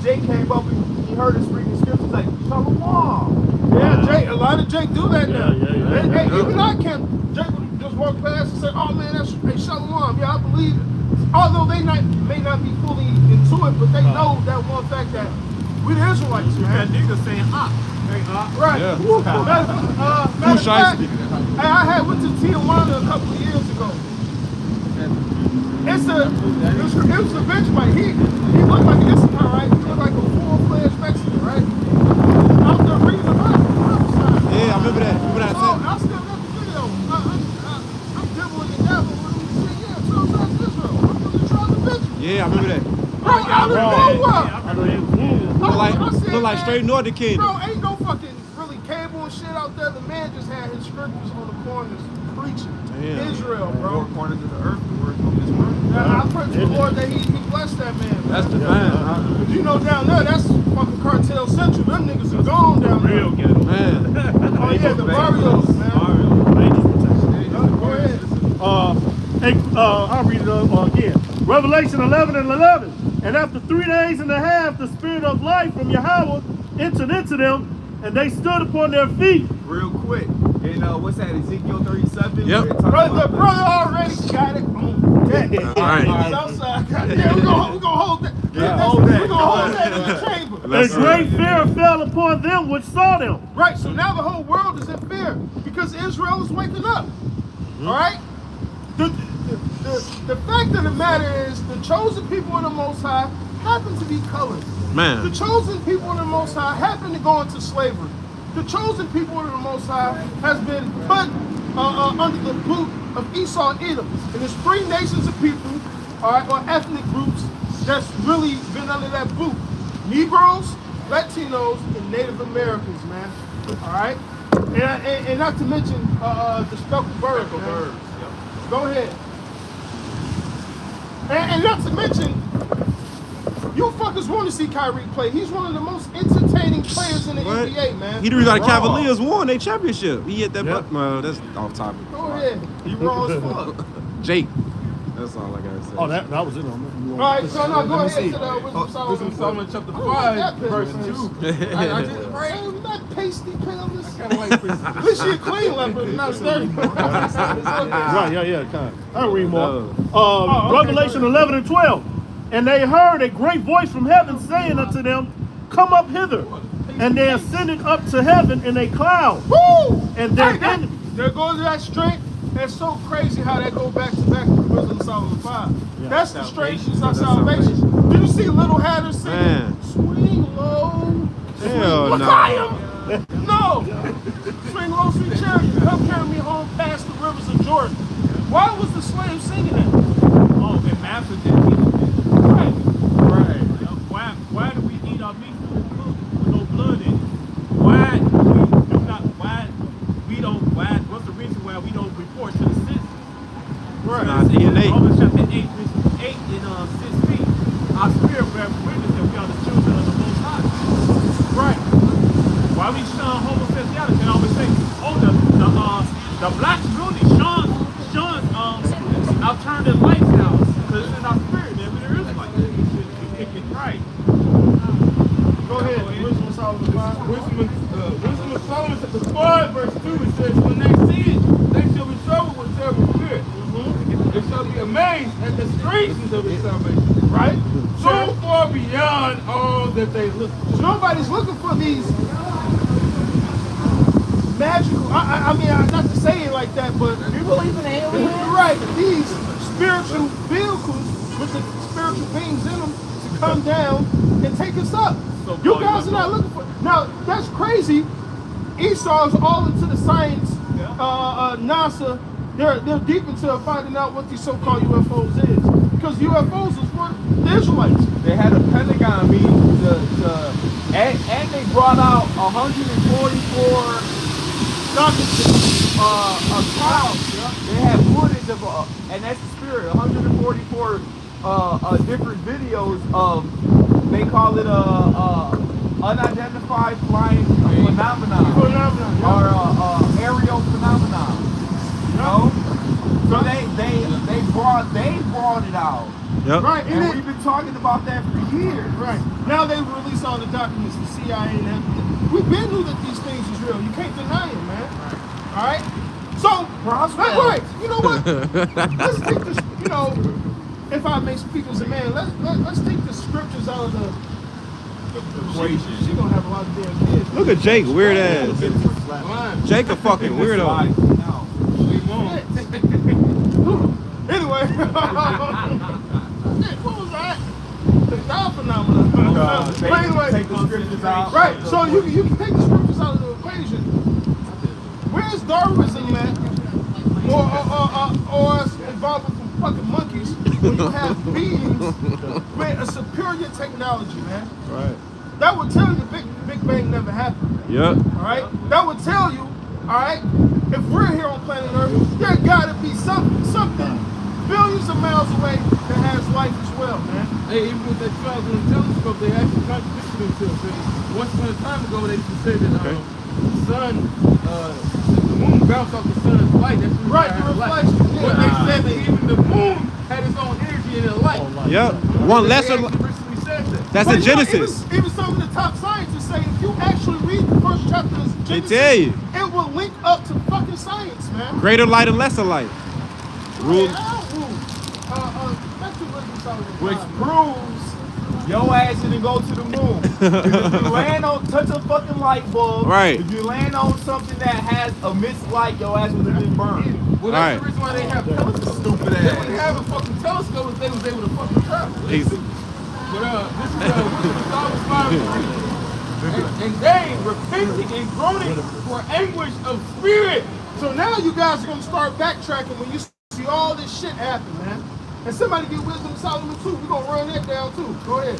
Jake came up and he heard us reading scriptures like, Shalom. yeah, Jake, a lot of Jake do that now. Yeah. Hey, even I can't. Jake would just walk past and say, oh man, that's hey, Shalom. Yeah, I believe it. Although they may not be fully into it, but they know that one fact that we the Israelites, That man. nigga saying, hey, Right. Yeah. Matter of fact, hey, I went to Tijuana a couple of years ago. It was a Benjamin. He looked like an Issachar, right? He looked like a full-fledged Mexican, right? I was there reading the Bible. Yeah, I remember that. Remember that So I still got the video. I'm dibbling and dabbling with him. He said, yeah, 12 tribes of Israel. I'm from the tribe of Benjamin. Yeah, I remember that. Bro, out of nowhere. Look like straight Northern Kingdom. Bro, ain't no fucking really cable and shit out there. The man just had his scriptures on the corners preaching. Damn. Israel, Four bro. corners of the earth to work on this world. I pray to the Lord that he blessed that man, man. That's divine, huh? Cause you know down there, that's fucking cartel central. Them niggas are gone down there. real ghetto. Man. Oh yeah, the barrios, man. Go ahead. I'll read it again. Revelation 11 and 11. And after 3 days and a half, the spirit of life from Yahweh entered into them, and they stood upon their feet. Real quick. And what's that, Ezekiel 37? Yep. Where it talks Brother, about the brother already got it on deck. All right. Southside. Yeah, we're gonna hold that. Yeah, hold that. We're gonna hold that in the chamber. And great fear fell upon them which saw them. Right, so now the whole world is in fear because Israel is waking up. All right? The fact of the matter is the chosen people of the Most High happen to be colored. Man. The chosen people of the Most High happen to go into slavery. The chosen people of the Most High has been put under the boot of Esau and Edom. And there's 3 nations of people, all right, or ethnic groups that's really been under that boot. Negroes, Latinos, and Native Americans, man. All right? And not to mention the speckled birds. Man. Go ahead. And not to mention, you fuckers want to see Kyrie play. He's one of the most entertaining players in the What? NBA, man. He the reason why the Cavaliers won their championship. He hit that Yeah. butt. Well, that's off topic. Go ahead. He raw as fuck. Jake. That's all I gotta say. Oh, that was it on me. All right, so now go Let me ahead see. to the Wisdom Solomon. Wisdom Solomon chapter I don't like that 5, pen, verse man. 2. I did it right. Oh, not pasty pen on this. Kind of like this. At least you're a clean leopard, not sturdy. Right, yeah, kind of. I'll read more. okay, Revelation 11 and 12. And they heard a great voice from heaven saying unto them, come up hither. And they ascended up to heaven in a cloud. Woo! And Hey, their there goes that strength. That's so crazy how that go back to back with Wisdom Solomon 5. That's the strength of salvation. Did you see Little Hatter singing? Man. Swing low. Hell Swing no. No! Swing low, sweet chariot. Come carry me home past the rivers of Jordan. Why was the slave singing that? Oh, and master did eat Right. Right. Why do we eat our meat cooked with no blood in it? Why we do not? Why we don't? Why? What's the reason why we don't report to the citizens? Right. Nah, DNA. Romans chapter 8, verses 8 and 16. Our spirit bear witness that we are the children of the Most High. Right. Why we shun homosexuality? And I always say, oh, the black community shuns alternative lifestyles because it's in our spirit, man. We're Israelites. It's right. Go ahead. Wisdom of Solomon 5. Wisdom of Solomon chapter 5, verse 2, it says, when they see it, they shall be troubled with terrible fear. They shall be amazed at the strangeness of his salvation. Right? So far beyond all that they look for. Nobody's looking for these magical, I mean, not to say it like that, but you believe in aliens? Right, these spiritual vehicles with the spiritual beings in them to come down and take us up. You guys are not looking for, now that's crazy. Esau's all into the science, NASA, they're deep into finding out what these so-called UFOs is. Because UFOs is what the Israelites. They had a Pentagon meeting and they brought out 144 documents account, they have footage of, and that's the spirit, 144 different videos of, they call it unidentified flying phenomenon, or aerial phenomenon. You know? So they brought it out. Yep. Right, And we've been talking about that for years. right. Now they release all the documents, the CIA and everything. We've been knew that these things is real. You can't deny it, man. All right? So, right, you know what? Let's take this, you know, if I may speak as a man, let's take the scriptures out of the equation. She gonna have a lot of damn kids. Look at Jake, weird ass. Jake a fucking weirdo. Anyway, what was that? The thou phenomenon. But anyway, Take the scriptures out. right, so you can take the scriptures out of the equation. Where's Darwinism at? Or us evolving from fucking monkeys when you have beings with a superior technology, man? Right. That would tell you the Big Bang never happened. Yep. All right? That would tell you, all right, if we're here on planet Earth, there gotta be something billions of miles away that has life as well, man. Hey, even with that traveling telescope, they actually contradicted themselves. Once upon a time ago, they used to say that the sun, the moon bounced off the sun's light. That's the Right, the reflection. But they said that even the moon had its own energy in its light. Yep. One They lesser. actually recently said that. That's But in you know, Genesis. even some of the top scientists say if you actually read the first chapter of They Genesis, tell you. it will link up to fucking science, man. Greater light and lesser light. Rule. Which proves your ass didn't go to the moon. If you land on, touch a fucking light bulb, Right. If you land on something that has emits light, your ass would have been burned. Well, that's the Right. reason why they have telescopes. Stupid They ass. wouldn't have a fucking telescope if they was able to fucking travel. But this is Psalms 5:3. And they repenting and groaning for anguish of spirit. So now you guys are gonna start backtracking when you see all this shit happen, man. And somebody get wisdom of Solomon too. We're gonna run that down too. Go ahead.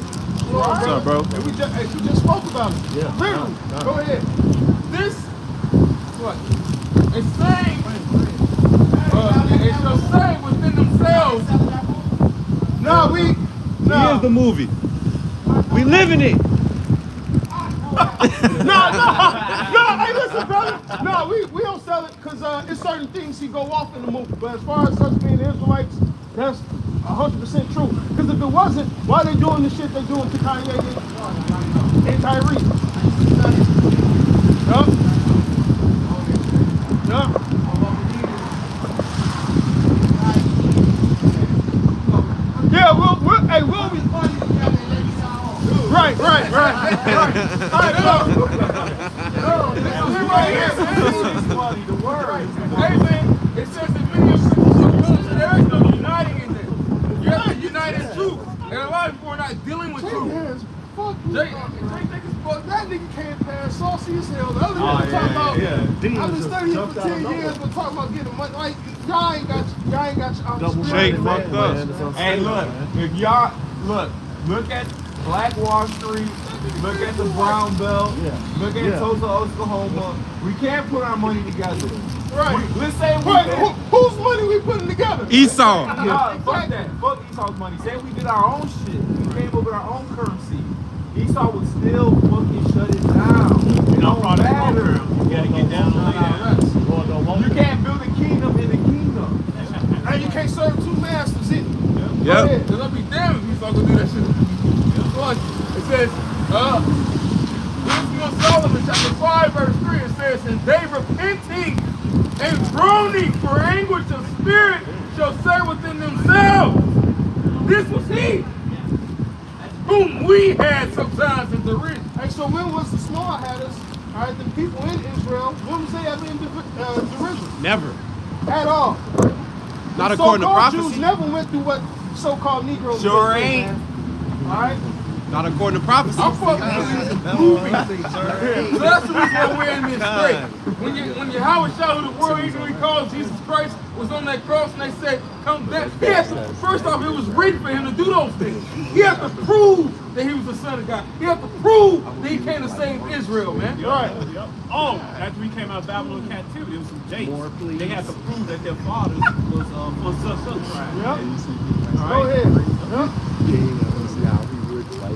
What's up, bro? And we just spoke about it. Yeah. Literally. Go ahead. This, what? It's saying, it shall say within themselves. Here's the movie. We live in it. No, hey, listen, brother. No, we don't sell it because it's certain things he go off in the movie. But as far as us being Israelites, that's 100% true. Because if it wasn't, why they doing the shit they doing to Kanye and Tyrese? Yup. Yeah, we'll be funny. Right. All right, It says in video there is no uniting in there. You have to unite in truth. And a lot of people are not dealing with truth. Fuck you. Jake, That nigga can't pass, saucy as hell. The other nigga talking about, I've been studying for 10 years, but talking about getting money. Like, y'all ain't got you. Shake fucked up. Hey, look, if y'all look at Black Wall Street, look at the Brown Belt, look at Tulsa, Oklahoma. We can't put our money together. Right. Let's say we Right, did. whose money we putting together? Esau. Nah, fuck that. Fuck Esau's money. Say we did our own shit. We came up with our own currency. Esau would still fucking shut it down. It don't matter. You gotta get down on that. You can't build a kingdom in a kingdom. And you can't serve two masters either. Yep. Cause I'll be damned if you start gonna do that shit. Look, it says, Wisdom of Solomon, chapter 5, verse 3, it says, and they repenting and groaning for anguish of spirit shall say within themselves, this was he whom we had sometimes in the rich. Hey, so when was the small hatters, all right, the people in Israel, when was they ever in Jerusalem? Never. At all. Not according to So-called prophecy. Jews never went through what so-called Negroes Sure went through, ain't. man. All right? Not according to prophecy. I'm fucking moving. So that's the reason why we're in this straight. When Yahweh showed who the world eagerly calls Jesus Christ, was on that cross and they said, come back. He had to, first off, it was written for him to do those things. He had to prove that he was the son of God. He had to prove that he came to save Israel, man. Right. Yep. Oh, after we came out of Babylon captivity, it was some jakes. They had to prove that their fathers was for such crime. Yep. All Go right. ahead. Yep.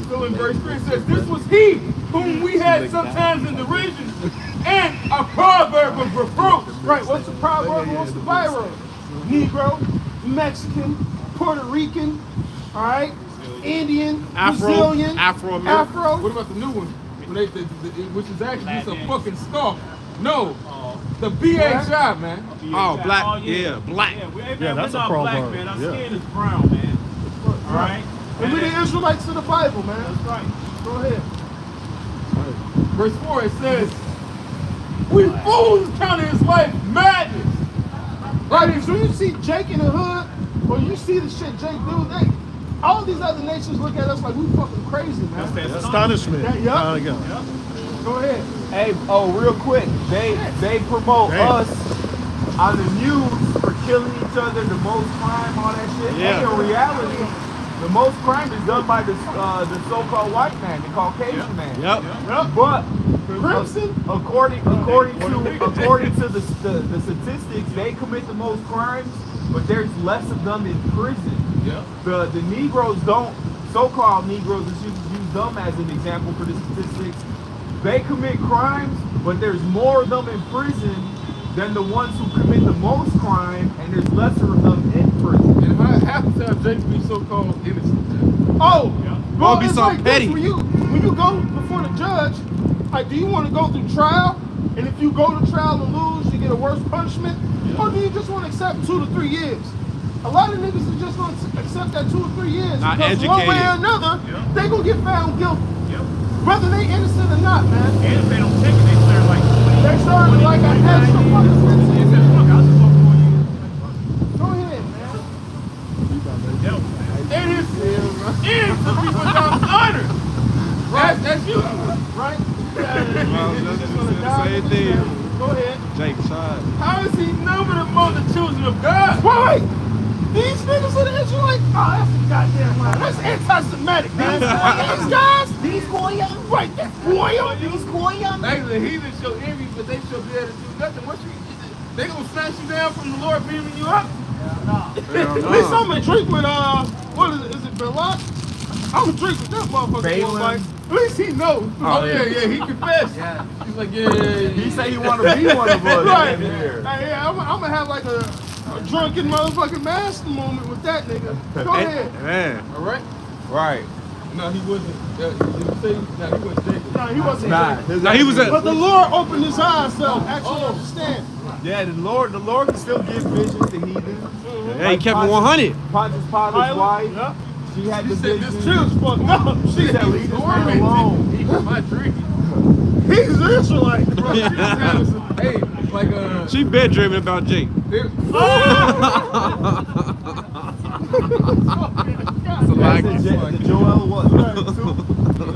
So in verse 3 it says, this was he whom we had sometimes in derision and a proverb of reproach. Right, what's the proverb? What's the byword? Negro, Mexican, Puerto Rican, all right, Indian, Brazilian, What Afro. about the new one? When which is actually just a fucking scarf. No, the BHI, man. Oh, black. Oh, Yeah, black. Yeah, that's we're a not black, proverb. man. Our Yeah. skin is brown, man. All right. And we the Israelites of the Bible, man. That's right. Go ahead. Verse 4 it says, we fools counted his life madness. Right, so you see Jake in the hood, or you see the shit Jake do, all these other nations look at us like we fucking crazy, man. That's Astonishment. Yeah. Kinda go. Go ahead. Hey, real quick, they promote Damn. us on the news for killing each other, the most crime, all that shit. Yeah. Hey, in reality, the most crime is done by the so-called white man, the Caucasian man. Yep. But Crimson? according to the statistics, they commit the most crimes, but there's less of them in prison. Yeah. The Negroes don't, so-called Negroes, let's use them as an example for the statistics. They commit crimes, but there's more of them in prison than the ones who commit the most crime, and there's lesser of them in prison. And half the time Jake be so-called innocent. Oh, well, Won't be it's so like petty. this. When you go before the judge, like, do you want to go through trial? And if you go to trial and lose, you get a worse punishment? Or do you just want to accept 2 to 3 years? A lot of niggas is just going to accept that 2 or 3 years. Not because one way or educated. another, they going to get found guilty. Yep. Whether they innocent or not, man. And if they don't take it, they clear like 20. They serve like a extra fucking sentence. He said, fuck, I'll just go 4 years. Go ahead, man. Yep. And his to be without honor. That's you. Right? Same thing. Go ahead. Jake Shine. How is he numbered among the children of God? Wait! These niggas are the Israelites? Oh, that's a goddamn lie. That's anti-Semitic, man. These guys? These Goya? Right, that's Goya. These Goya? Actually, the heathen show envy, but they should be able to do nothing. They gonna snatch you down from the Lord beaming you up? At least I'm gonna drink with, what is it? Is it Belot? I'm gonna drink with that motherfucker. Balaam. Like, at least he knows. Oh, yeah, he confessed. Yeah. He's like, yeah. He say he want to be one of us. Right. in here. Hey, yeah, I'm gonna have like a drunken motherfucking master moment with that nigga. Go ahead. Man. All right? Right. No, he wasn't. Did you say? No, he wasn't Jacob. No, he wasn't. Nah. Now he was But at. the Lord opened his eyes to actually understand. Yeah, the Lord can still give visions to heathens. Yeah, he kept it 100. Pontius Pilate's wife, Yeah. she had the said this vision. She was fucked up. She said, leave this man alone. He was my drink. He's an Israelite, bro. Hey, like She been dreaming about Jake. God, Like, The Joel was.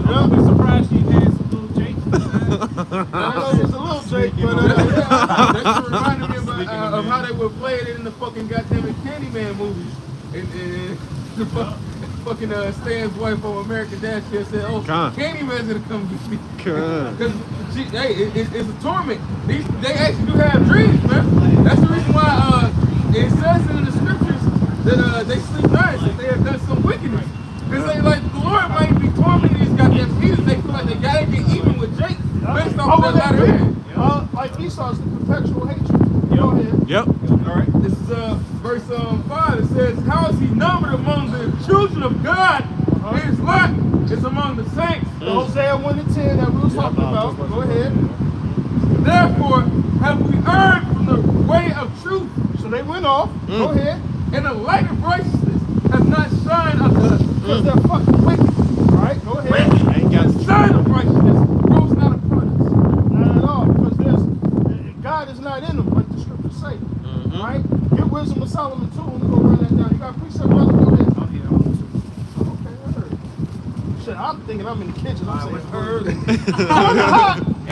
I'll be surprised she had some little Jake. I know it's a little Jake, but that shit reminded me of how they would play it in the fucking goddamn Candyman movies. And the fucking Stan's wife on American Dad said, "Oh, Con. Candyman's gonna come get me." Con. Because it's a torment. They actually do have dreams, man. That's the reason why it says in the scriptures that they sleep nights if they have done some wickedness. Because they like the Lord might be tormenting these goddamn heathens. They feel like they gotta get even with Jake based off of that latter end. like Esau's the perpetual hatred. Go ahead. Yep. All right. This is verse 5. It says, "How is he numbered among the children of God? His lot is among the saints. The Hosea 1 and 10 that we were talking about. Go ahead. Therefore have we erred from the way of truth, So they went off. Go ahead. and the light of righteousness has not shined unto us. Because they're fucking wicked. All right, go ahead. Ain't got The sign of righteousness grows not upon us." Not at all. Because God is not in them, like the scriptures say. All right? Get wisdom of Solomon too. We're going to run that down. You got a precept, brother? Go ahead. Okay, I heard. Shit, I'm thinking I'm in the kitchen. I'm saying heard.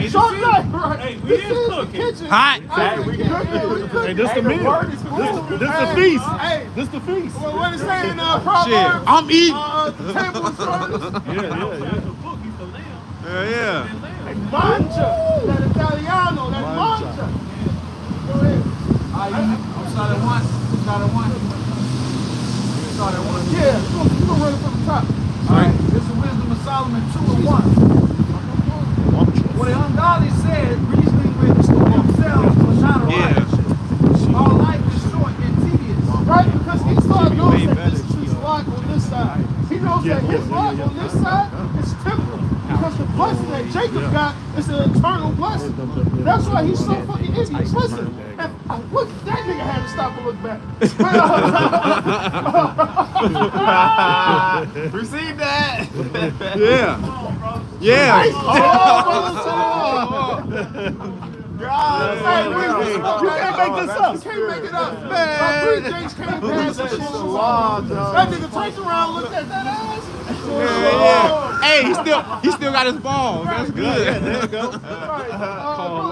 Hey, Sharp this is- knife, right? hey, we This is the cooking. kitchen. Hot. Hey, we cooking. Hey, this the meal. This the feast. Hey, This the feast. well, what is saying Proverbs? I'm eating. The table is furnished. Outside the book, he's the lamb. Yeah. And lamb. Mancha. That Italiano. That mancha. Go ahead. I'm starting one. Yeah, we're gonna run it from the top. All right. This is Wisdom of Solomon 2:1. What the ungodly said, reasoning with themselves was not right. All life is short and tedious. Right? Because Esau knows that this is lock on this side. He knows that his lock on this side is temporal. Because the blessing that Jacob got is an eternal blessing. That's why he's so fucking idiot. Listen, look, that nigga had to stop and look back. Receive that. Yeah. Yeah. Hey, you can't make this up. You can't make it up. Man. My three Jakes came past and shit. That nigga turns around, looked at that ass. Hey, he still got his balls. That's good. There you go. Go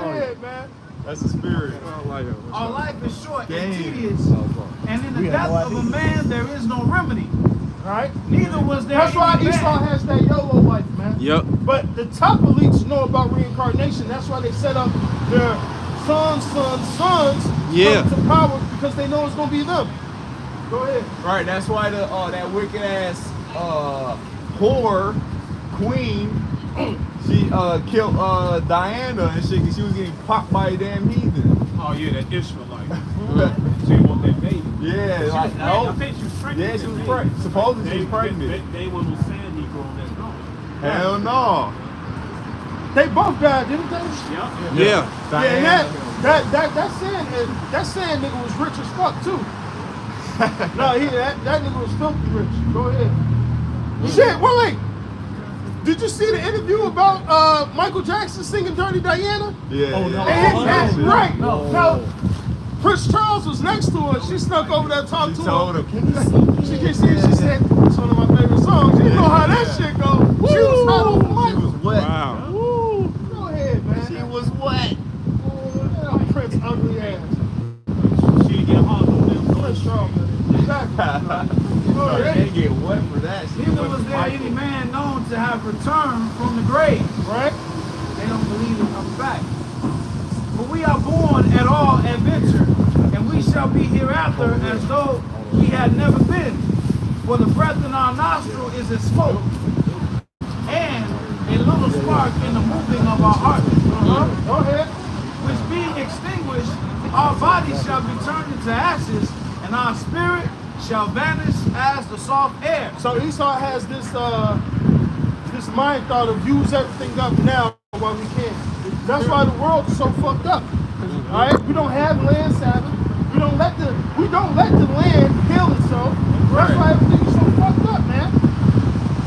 ahead, man. That's the spirit. All life is short and tedious. And in the death of a man there is no remedy. Right? Neither was there That's why any Esau man. has that YOLO life, man. Yep. But the top elites know about reincarnation. That's why they set up their sons Yeah. to power because they know it's gonna be them. Go ahead. Right, that's why the that wicked ass whore queen, she killed Diana and shit 'cause she was getting popped by a damn heathen. Oh, yeah, that Israelite. She want that baby. Yeah, She like was pregnant. I no. think she was pregnant. Yeah, she with was that pregnant. baby. Supposedly she was pregnant. They were no sand Negro on that dog. Hell no. They both died, didn't they? Yeah. Yeah, and that sand nigga was rich as fuck too. No, that nigga was filthy rich. Go ahead. Shit, wait. Did you see the interview about Michael Jackson singing Dirty Diana? Yeah. And right. Now, Prince Charles was next to her. She snuck over there and talked to Told her. him, can you sing? She can see. She said, "It's one of my favorite songs." You know how that shit go. She was hot over She Michael. was wet. Wow. Go ahead, man. She was wet. Prince ugly ass. She didn't get hung on them. Prince Charles, man. Exactly. Go They ahead. get wet for that. She Neither went was for there Michael. any man known to have returned from the grave. Right? They don't believe it comes back. For we are born at all adventure, and we shall be hereafter as though we had never been. For the breath in our nostril is as smoke, and a little spark in the moving of our heart. Go ahead. Which being extinguished, our body shall be turned into ashes, and our spirit shall vanish as the soft air. So Esau has this mind thought of use everything up now while we can. That's why the world is so fucked up. All right, we don't have land Sabbath. We don't let the land heal itself. That's why everything is so fucked up, man.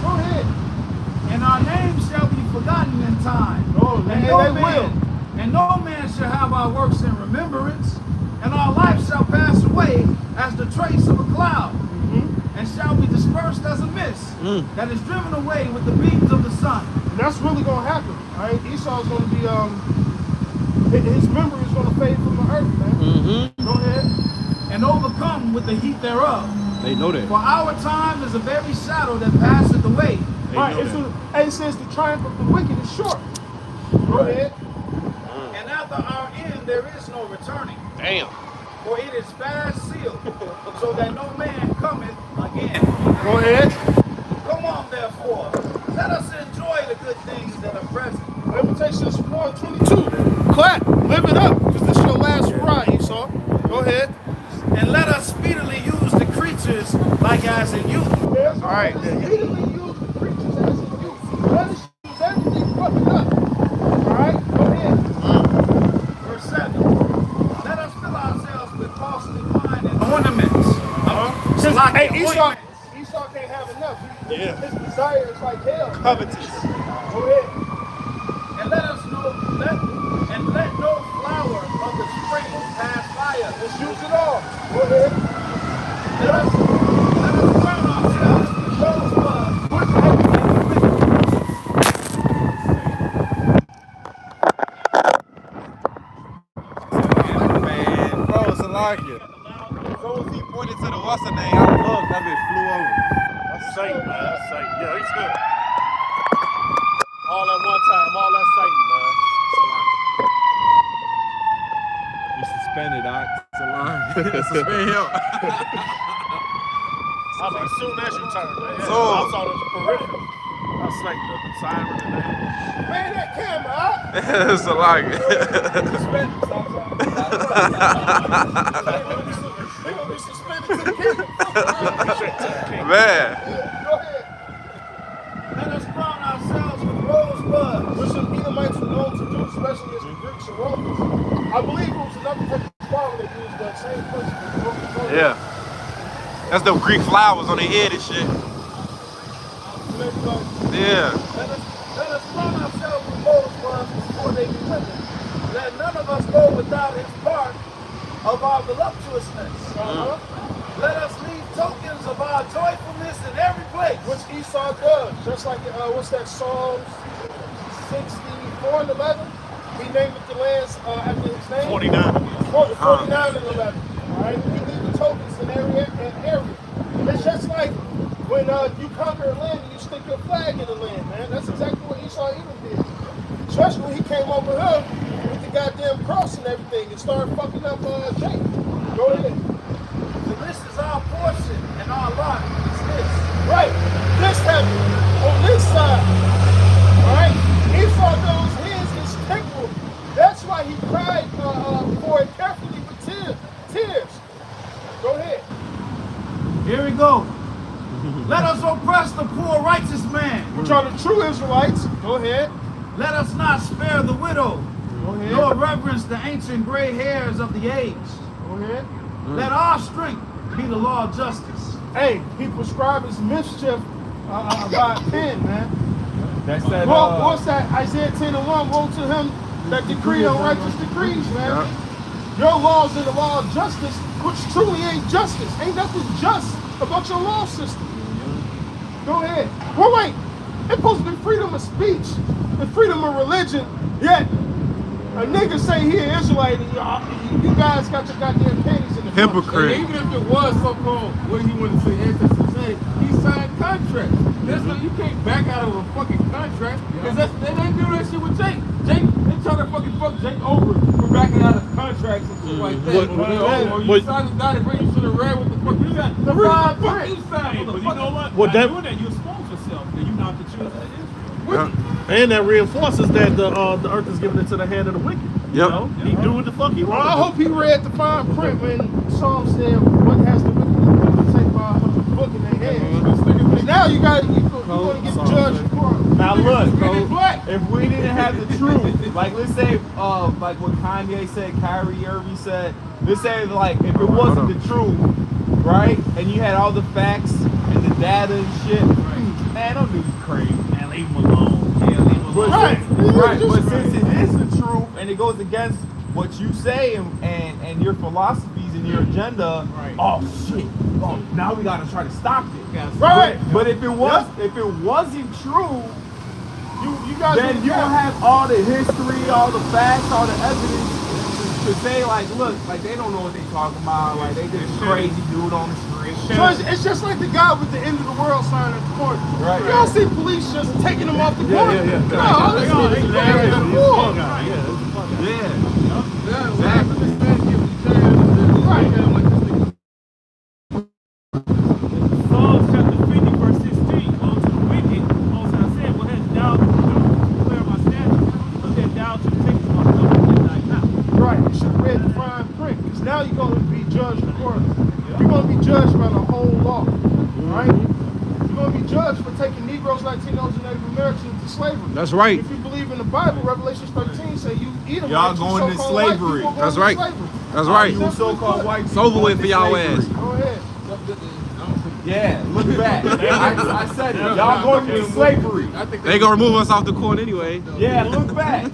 Go ahead. And our names shall be forgotten in time. Oh, and they no will. no man shall have our works in remembrance, and our life shall pass away as the trace of a cloud, and shall be dispersed as a mist that is driven away with the beams of the sun. And that's really gonna happen. All right, Esau's gonna be his memory is gonna fade from the earth, man. Go ahead. And overcome with the heat thereof. They know that. For our time is a very shadow that passeth away. Right, it says the triumph of the wicked is short. Go ahead. And after our end there is no returning. Damn. For it is fast sealed, so that no man cometh again. Go ahead. Come on, therefore, let us enjoy the good things that are present. Lamentations 4:22. Clap, live it up, because this is your last ride, Esau. Go ahead. And let us speedily use the creatures like as in youth. All right. Immediately use the creatures as in youth. Let us use everything fucking up. All right, go ahead. Verse 7. Let us fill ourselves with costly wine and ornaments. Hey, Esau can't have enough. His desire is like hell. Covetous. Go ahead. And let no flower of the spring pass by us. Let's use it all. Go ahead. Let us burn ourselves with rosebud. Salakia. So So as he pointed to the what's the name, I looked, that bitch flew over. That's Satan, man. That's Satan. Yeah, he's good. All at one time, all that Satan, man. You suspended, Doc. Suspend him. I mean, as soon as you turn, man. Yeah, So- I saw the peripheral. That's Satan, the siren and that. Man, that camera up. Salakia. They gonna be suspended to the kingdom. Man. Go ahead. Let us crown ourselves with rosebud. Which some Edomites were known to do, especially as the Greeks and Romans. I believe it was another Turkish flower that used that same principle. Yeah. That's the Greek flowers on their head and shit. Yeah. Let us crown ourselves with rosebuds before they be women. Let none of us go without his part of our voluptuousness. Let us leave tokens of our joyfulness in every place. Which Esau does. Just like, what's that, Psalms 64 and 11? He named the lands after his name. 49. 49 and 11. Alright? We leave the tokens in area. It's just like when you conquer a land and you stick your flag in the land, man. That's exactly what Esau even did. Especially when he came over here with the goddamn cross and everything and started fucking up Jacob. Go ahead. So this is our portion and our lot is this. Right. This heaven on this side. Alright? Esau knows his is temporal. That's why he cried for it carefully with tears. Go ahead. Here we go. Let us oppress the poor righteous man. Which are the true Israelites. Go ahead. Let us not spare the widow, Go ahead. nor reverence the ancient gray hairs of the age. Go ahead. Let our strength be the law of justice. Hey, he prescribes mischief by pen, man. That's that. What's that? Isaiah 10 and 1. Woe to him that decree unrighteous decrees, man. Your laws are the law of justice, which truly ain't justice. Ain't nothing just about your law system. Go ahead. Well, wait. It's supposed to be freedom of speech and freedom of religion, yet a nigga say he an Israelite and you guys got your goddamn panties in the front. Hypocrite. And even if it was so-called, what he wanted to say, anti-Semitic, he signed contracts. That's why you can't back out of a fucking contract, because they didn't do that shit with Jake. Jake, they try to fucking fuck Jake over for backing out of contracts and shit like that. Or you signed a dotted ring, you should have read what the fuck you signed. The fuck you signed, But you know what? Well, By that- doing that, you expose yourself. And you're not the children of Israel. And that reinforces that the earth is given into the hand of the wicked. You Yep. know? He do what the fuck he Well, I wants. hope he read the fine print when Psalm said, "What has the wicked take by the book in their hands?" Because now you got you going to get judged for it. Now look, Really bro, black. if we didn't have the truth, like let's say, like what Kanye said, Kyrie Irving said, let's say like if it wasn't the truth, right, and you had all the facts and the data and shit, man, don't do crazy. And leave them alone. Yeah, leave them alone. Right. Right, but since it is the truth and it goes against what you say and your philosophies and your agenda, oh shit, oh, now we gotta try to stop it. Right. But if it wasn't true, You guys then would you will have all the history, all the facts, all the evidence to say like, look, like they don't know what they talking about, like they just crazy dude on the street. So it's just like the guy with the end of the world sign at the corner. Right. You don't see police just taking him off the corner. yeah. No, this nigga's going to the wall. Yeah. Psalms chapter 50, verse 16. Woe to the wicked. Most I said, what has thou to do? Declare my statutes. But then thou to take my covenant and thy not. Right, you should have read the fine print, because now you're going to be judged accordingly. You're going to be judged by the whole law, right? You're going to be judged for taking Negroes, Latinos, and Native Americans into slavery. That's right. If you believe in the Bible, Revelation 13 say you eat them. Y'all going into slavery. That's right. That's right. You so-called white It's over with for y'all slavery. ass. Go ahead. Yeah, look back. I said it. Y'all going into slavery. They gonna remove us off the court anyway. Yeah, look back.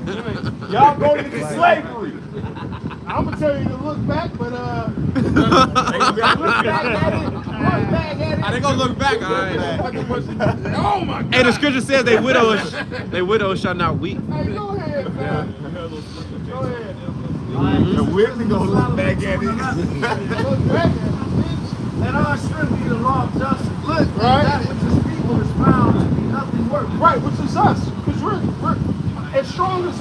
Y'all going into slavery. I'm going to tell you to look back, but look back at it. Look back at it. They gonna look back, all right. Oh my God. Hey, the scripture says they widows shall not weep. Hey, go ahead, man. Go ahead. The women gonna look back at it. Look back at it, bitch. And our strength be the law of justice. Look, And right? that which is feeble is found to be nothing worth. Right, which is us. Because we're as strong as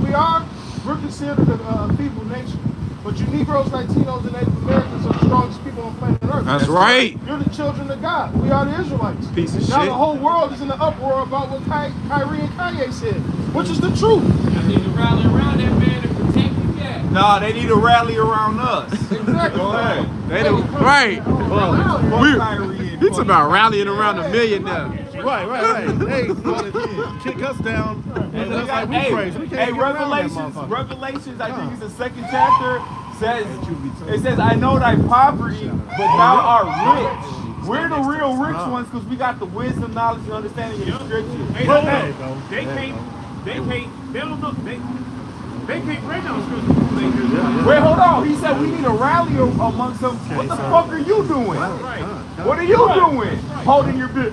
we are, we're considered a feeble nation. But you Negroes, Latinos, and Native Americans are the strongest people on planet Earth. That's right. You're the children of God. We are the Israelites. Piece of now shit. the whole world is in an uproar about what Kyrie and Kanye said, which is the truth. I need to rally around that man and protect him. Yeah. Nah, they need to rally around us. Exactly. Go ahead. They don't, right. Kyrie It's about rallying around a millionaire. Right. Hey, you want to kick us down, and that's like we praise. We can't Hey, get around that Revelations, motherfucker. I think it's the second chapter, says, I know thy poverty, but thou art rich. We're the real rich ones because we got the wisdom, knowledge, and understanding of the scriptures. They don't know. They don't know. They can't break down scripture. Wait, hold on. He said we need to rally amongst them. What the fuck are you doing? Right. What are you doing? Holding your bit.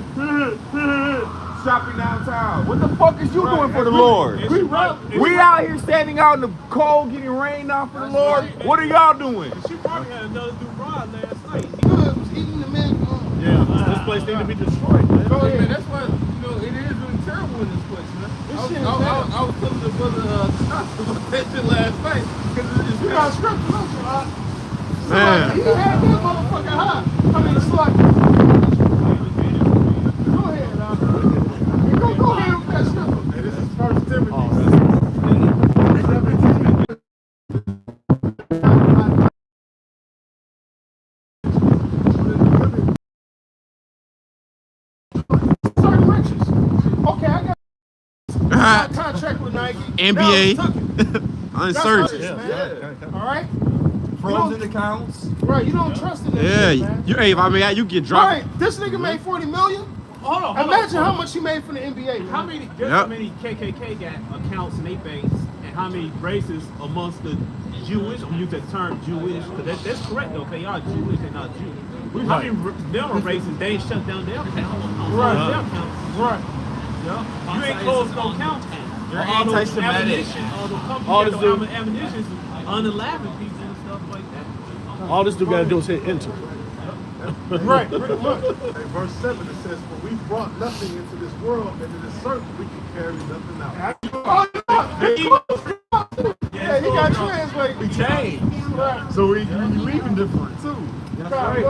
Shopping downtown. What the fuck is you doing for the Lord? We out here standing out in the cold, getting rained on for the Lord. What are y'all doing? She probably had another dude rod last night. Good was eating the man. Yeah, this place needs to be destroyed, man. Go ahead. Man, that's why, it is really terrible in this place, man. This I shit is was telling the brother about that shit last night. Because it's You got scripture, don't you, huh? Man. He had that motherfucker high. I mean, it's like, go ahead, go ahead with that scripture. Hey, this is 1 Timothy. Certain riches. Okay, I got a contract with Nike. NBA. Now, took it. That's Uncertain. riches, man. All right? Frozen accounts. Right, you don't trust in that Yeah, shit, man. you get dropped. Right, this nigga made $40 million. Hold on. Imagine how much he made from the NBA. Man. How many? There's Yep. how many KKK got accounts in their banks, and how many races amongst the Jewish? I'm gonna use that term Jewish because that's correct. Okay, y'all Jewish, they're not Jewish. How many them races? They ain't shut down their accounts. Right. Their accounts. Right. Yeah. You ain't closed no accounts. You're all those anti-Semitic. ammunition, all those companies All that this don't dude- have ammunition is unaliving people and stuff like that. All this dude got to do is hit enter. Right, pretty much. In verse 7 it says, for we brought nothing into this world, and it is certain we can carry nothing out. Yeah, he got translated. We changed. Right. So we leaving different too. That's right.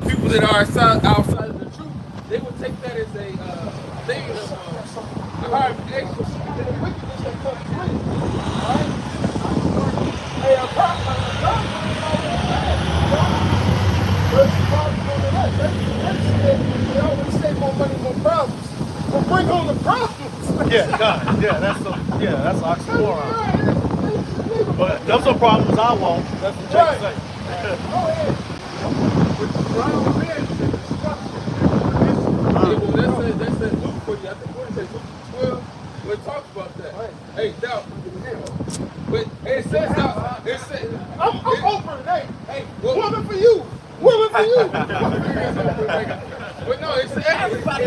people that are outside of the truth, they would take that as a thing of hard extra. They always say more money, more problems. But bring on the problems. Yeah, God, that's oxymoron. But those are problems I want. That's what Jake say. That's that Luke for you. I think what is that, Luke 12, where it talks about that. Hey, now, but it says now, it says, I'm Oprah today. hey, Woman for you. Woman for you. but no, it says, damn, That's like,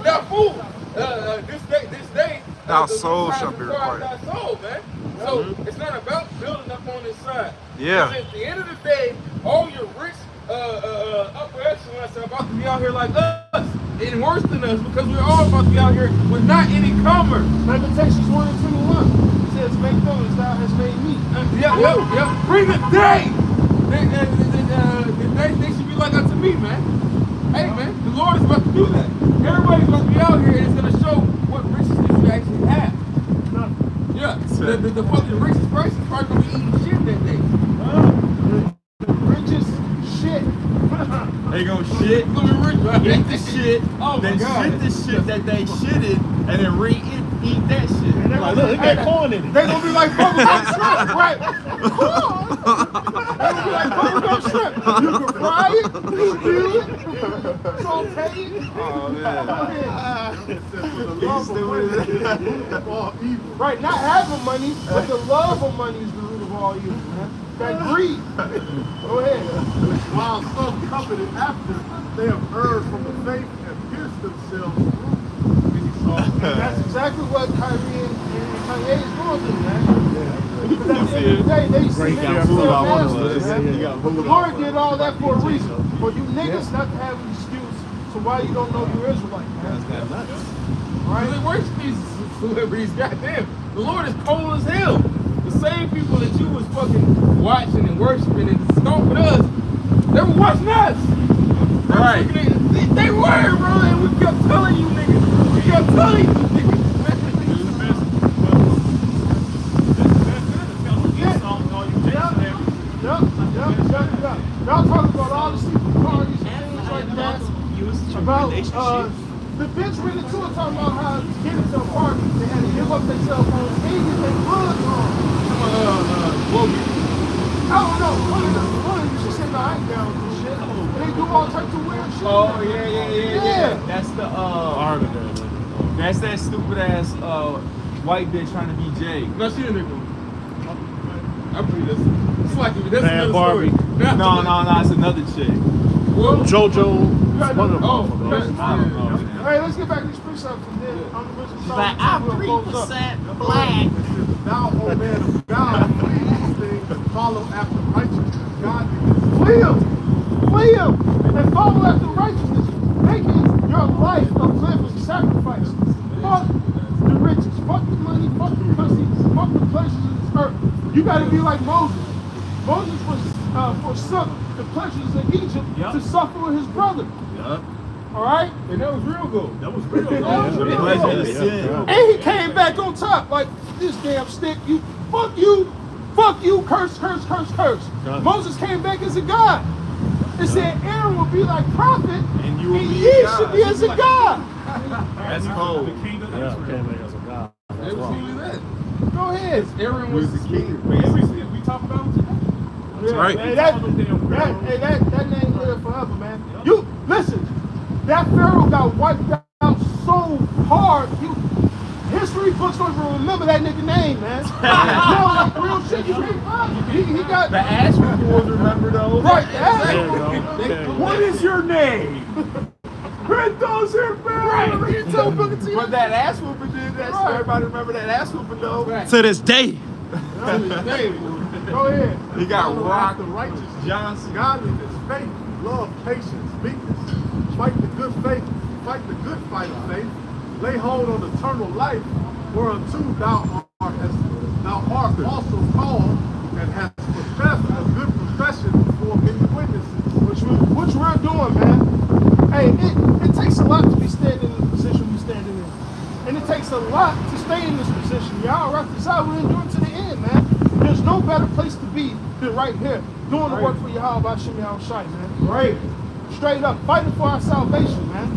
that fool, this day, Thou the soul Most High shall be requires required. thy soul, man. So it's not about building up on this side. Yeah. 'Cause at the end of the day, all your rich upper echelons are about to be out here like us, and worse than us, because we're all about to be out here with not any commerce. Lamentations 1 and 21. It says, make them as thou hast made me. Yeah. Bring the day. They should be like unto me, man. Hey, man, the Lord is about to do that. Everybody's about to be out here, and it's going to show what riches that you actually have. Yeah, the fucking richest person is probably going to be eating shit that day. Richest shit. They gonna shit, It's going to be rich, right? eat the shit, Oh, my then God. shit the shit that they shitted, and then eat that shit. Like, look, it got corn in it. They gonna be like bubblegum shrimp, right? Corn. They gonna be like bubblegum shrimp. You can fry it, stew it, saute it. Oh man. Right, not having money, but the love of money is the root of all all evil, man. That greed. Go ahead. While some coveted after they have erred from the faith and pierced themselves through many sorrows. And that's exactly what Kyrie and Kanye is going through, man. Because at the end of the day, they see themselves masters, man. The Lord did all that for a reason. For you niggas not to have an excuse to why you don't know you're Israelite, man. Right? They worship these celebrities, goddamn. The Lord is cold as hell. The same people that you was fucking watching and worshiping and stomping us, they were watching us. Right. They were, bro, and we kept telling you niggas. We kept telling you niggas. Yep. Y'all talking about all the secret parties and things like that. About the bitch went into it talking about how to get into a party, they had to give up their cell phones and get their blood on. I don't know. One of them, she said, no, I ain't down with this shit. And they do all types of weird shit. Oh yeah. That's the that's that stupid ass white bitch trying to be Jay. No, she didn't know. I believe that's like that's Bad another Barbie. story. No, it's another chick. Well, JoJo, one of them. I don't know. Hey, let's get back to these precepts and then on the original. She's like, I'm 3% black. Thou, O man of God, flee these things and follow after righteousness, godliness. Flee him, and follow after righteousness, making your life a living sacrifice. Fuck the riches, fuck the money, fuck the pussy, fuck the pleasures of this earth. You gotta be like Moses. Moses forsook the pleasures of Egypt to suffer with his brother. All right? and that was real good. That was real. Pleasure to sin. And he came back on top like this damn stick. Fuck you, curse. Moses came back as a god. It said Aaron will be like prophet, And you will be ye God. should be as a god. That's cold. The king of Israel. It was only that. Go ahead. Aaron was the king. Everything we talk about today. Yeah, right. man, that name live forever, man. You listen, that Pharaoh got wiped out so hard. History books don't even remember that nigga name, man. No, like real shit. You can't find it. He got The Ash Rewards, remember those? right. The Ash. What is your name? Those are Right. You tell Booker T. But that ass whooping did that. Right. Everybody remember that ass whooping though? To this day. Go ahead. He got Follow rocked. after righteousness, Johnson. godliness, faith, love, patience, meekness. Fight the good faith. Fight the good fight of faith. Lay hold on eternal life, whereunto thou art also called and hast professed a good profession before many witnesses. Which we're doing, man. Hey, it takes a lot to be standing in the position we're standing in. And it takes a lot to stay in this position. Y'all rough this out, we're enduring to the end, man. There's no better place to be than right here, doing the work for Yahweh Shem Shai, man. Right. Straight up, fighting for our salvation, man.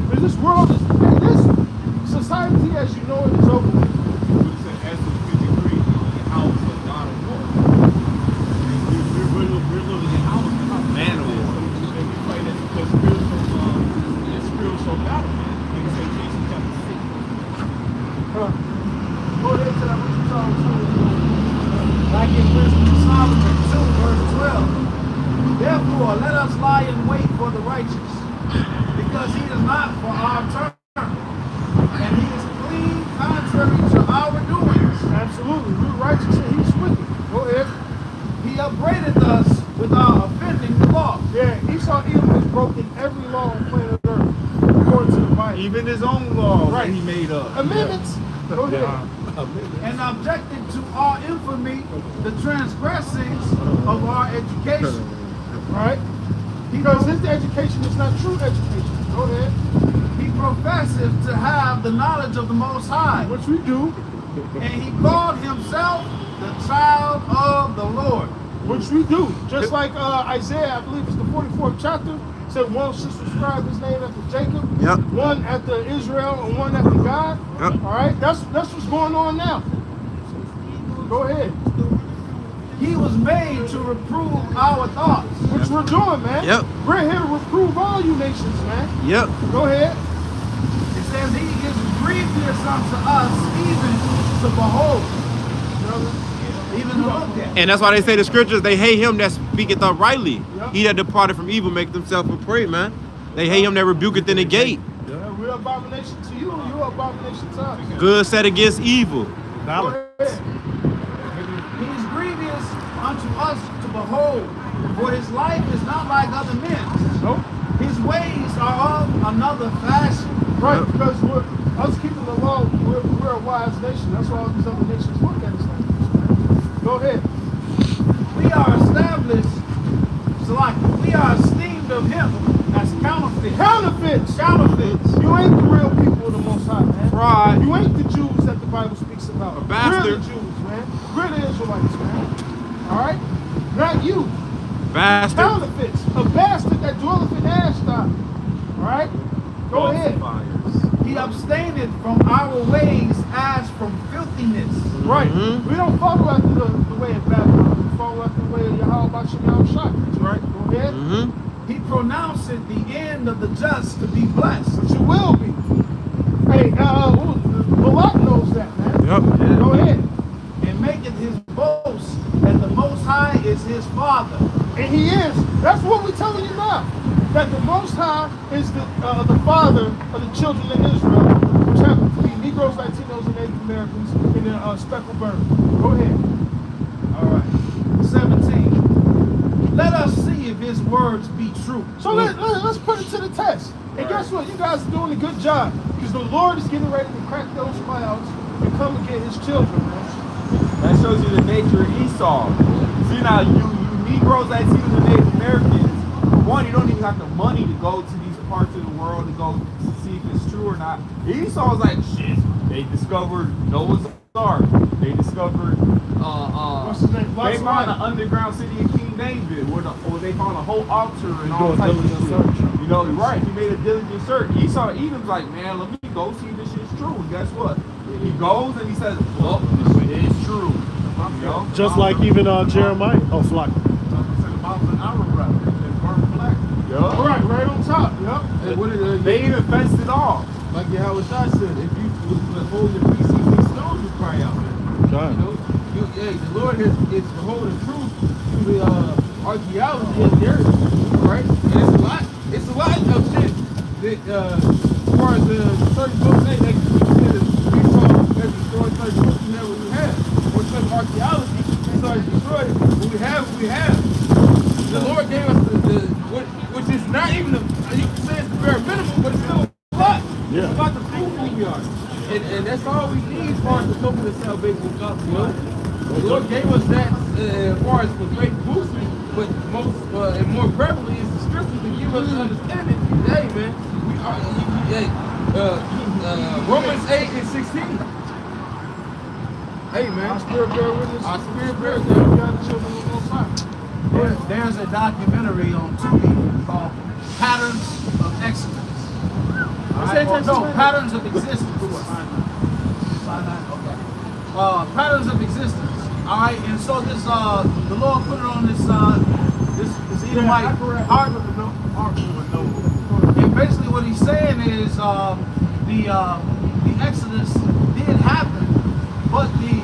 Because this world is, this society as you know it is over with. It's in Exodus 53, the house of God of war. We're living in house. Man of war. And we pray that because spiritual battle, man. Niggas say Jason chapter 6. Go ahead to that, what you talking to? Like in Wisdom of Solomon 2, verse 12. Therefore, let us lie in wait for the righteous, because he is not for our turn, and he is clean contrary to our doings. Absolutely, we're righteous and he's wicked. Go ahead. He upbraided us without offending the law. Yeah, Esau Edom has broken every law on planet Earth, according to the Bible. Even his own law Right. that he made up. Amendments. Go ahead. And objected to our infamy, the transgressings of our education. Right? Because his education is not true education. Go ahead. He professes to have the knowledge of the Most High, Which we do. and he called himself the child of the Lord. Which we do. Just like Isaiah, I believe it's the 44th chapter, said one should subscribe his name after Jacob, Yep. one after Israel, and one after God. Yep. All right? That's what's going on now. Go ahead. He was made to reprove our thoughts. Which we're doing, man. Yep. We're here to reprove all you nations, man. Yep. Go ahead. It says he is grievous unto us even to behold. even to look at. And that's why they say the scriptures, they hate him that speaketh uprightly. Yep. He that departed from evil maketh himself a prey, man. They hate him that rebuketh in the gate. Yeah, we're abomination to you, and you're abomination to us. Good set against evil. Go ahead. He is grievous unto us to behold, for his life is not like other men's. Nope. His ways are of another fashion. Right, because we're us keeping the law, we're a wise nation. That's why all these other nations look at us like this, man. Go ahead. We are established, we are esteemed of him as counterfeits. Counterfeits. Counterfeits. You ain't the real people of the Most High, man. Pride. You ain't the Jews that the Bible speaks about. A bastard. We're the Jews, man. We're the Israelites, man. All right? Not you. Bastard. Counterfeits. A bastard that dwelleth in Ashdod. All right? Go ahead. He abstained from our ways as from filthiness. Right. Mhm. We don't follow after the way of Babylon. We follow after the way of Yahweh Shem Shai. That's right. Go ahead. Mm-hmm. He pronounced the end of the just to be blessed. But you will be. Hey, Balak knows that, man. Yep. Go ahead. And maketh his boast that the Most High is his Father. And he is. That's what we're telling you now. That the Most High is the father of the children of Israel, which happen to be Negroes, Latinos, and Native Americans, and the speckled bird. Go ahead. All right. 17. Let us see if his words be true. So let's put it to the test. And guess what? You guys are doing a good job. Because the Lord is getting ready to crack those clouds and come and get his children, man. That shows you the nature of Esau. See now, you Negroes, Latinos, and Native Americans, for one, you don't even have the money to go to these parts of the world to go to see if it's true or not. Esau's like, shit, they discovered Noah's Ark. They discovered, What's his name? they found an underground city in King David where they found a whole altar and all types of shit. You know, right, he made a diligent search. Edom's like, man, let me go see if this shit's true. And guess what? He goes and he says, well, this shit is true. You know? Just like even Jeremiah. Oh, Slack. Right on top. Yep. And what They even fenced it off. like Yahweh Shai said, if you withhold your peace, these stones will cry out, man. God. You know, the Lord is withholding truth through the archaeology of the earth, right? And it's a lot of shit that, as far as the 30 books, they consider Esau has destroyed 30 books, and that what we have. Or some archaeology, Esau has destroyed it. What we have, we have. The Lord gave us which is not even you can say it's the bare minimum, but it's still a lot. Yeah. It's about the proof who we are. And that's all we need as far as the token of salvation with God. You know? The Lord gave us that as far as for great boosting, but most and more prevalently is the scriptures to give us understanding. Hey man, we are Romans 8 and 16. Hey man, Our spirit bear witness. our spirit bears We are the children of the Most High. There's a documentary on Tubi called Patterns of Excellence. Patterns of Existence. Patterns of Existence. All right, and so this the Lord put it on this Edomite heart. And basically what he's saying is the Exodus did happen, but the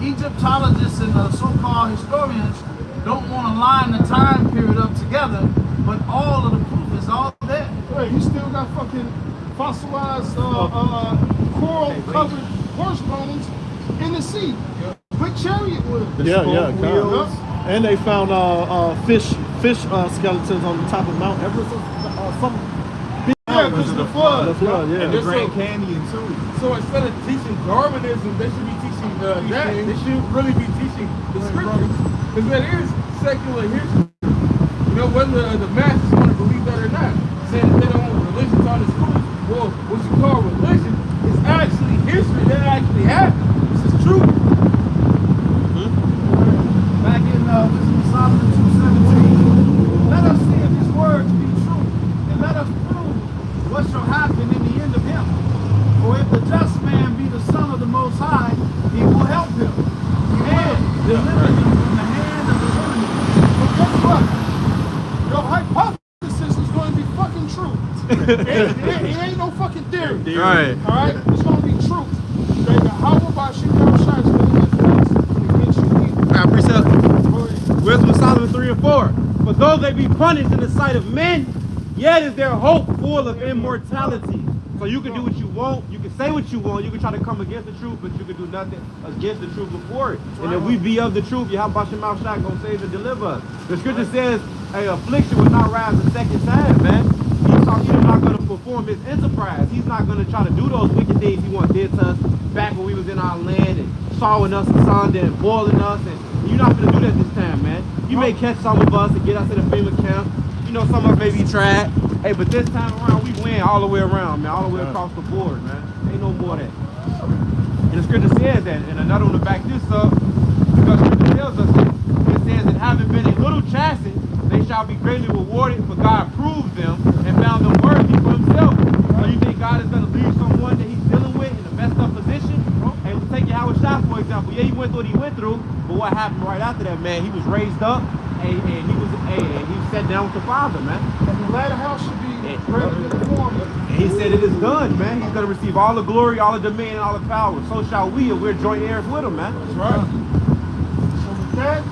Egyptologists and the so-called historians don't want to line the time period up together, but all of the proof is all there. Hey, you still got fucking fossilized coral-covered horse bones in the sea with chariot wood. Yeah, wheels. And they found fish skeletons on the top of Mount Everest. Yeah, because of the flood. The flood, And the yeah. Grand Canyon too. So instead of teaching Darwinism, they should be teaching that. They should really be teaching the scriptures. Because that is secular history. You know, whether the masses want to believe that or not. Saying that they don't want religion taught in schools. Well, what you call religion is actually history that actually happened. This is true. Back in Solomon 2:17, let us see if his words be true, and let us prove what shall happen in the end of him. For if the just man be the son of the Most High, he will help him, and deliver him from the hand of the enemy. But guess what? Your hypothesis is going to be fucking true. it ain't no fucking theory. Right. All right? It's going to be truth. That Yahweh Shem Shai is going to get Wisdom of Solomon 3 and 4. For though they be punished in the sight of men, yet is their hope full of immortality. So you can do what you want, you can say what you want, you can try to come against the truth, but you can do nothing against the truth before it. And if we be of the truth, Yahweh Shemau Shai gonna save and deliver us. The scripture says, a affliction will not rise a second time, man. He's not gonna perform his enterprise. He's not gonna try to do those wicked things he once did to us back when we was in our land and sawing us asunder and boiling us. And you're not gonna do that this time, man. You may catch some of us and get us in a FEMA camp. You know, some of us may be tried. Hey, but this time around, we win all the way around, man. All the way across the board, man. Ain't no more of that. And the scripture says that, and another one to back this up, because scripture tells us that. It says that having been a little chastened, they shall be greatly rewarded, for God proved them and found them worthy for himself. So you think God is going to leave someone that he's dealing with in a messed up position? Hey, we'll take Howard Shot, for example. Yeah, he went through what he went through, but what happened right after that, man? He was raised up, and he was sat down with the Father, man. And the latter house should be greater than the former. And he said it is done, man. He's going to receive all the glory, all the dominion, all the power. So shall we, and we're joint heirs with him, man. That's right. So with that,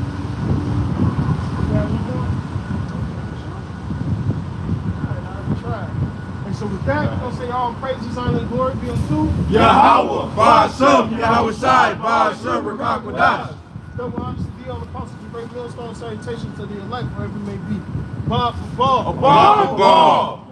and so with that, we're going to say all praises, honor, and glory be unto Yahweh, Ba'ashem, Yahweh Shai, Ba'ashem, Rakakwadash. double honors to thee, all the apostles, and great millstone salutations to the elect, wherever it may be. Bob for ball. Ball.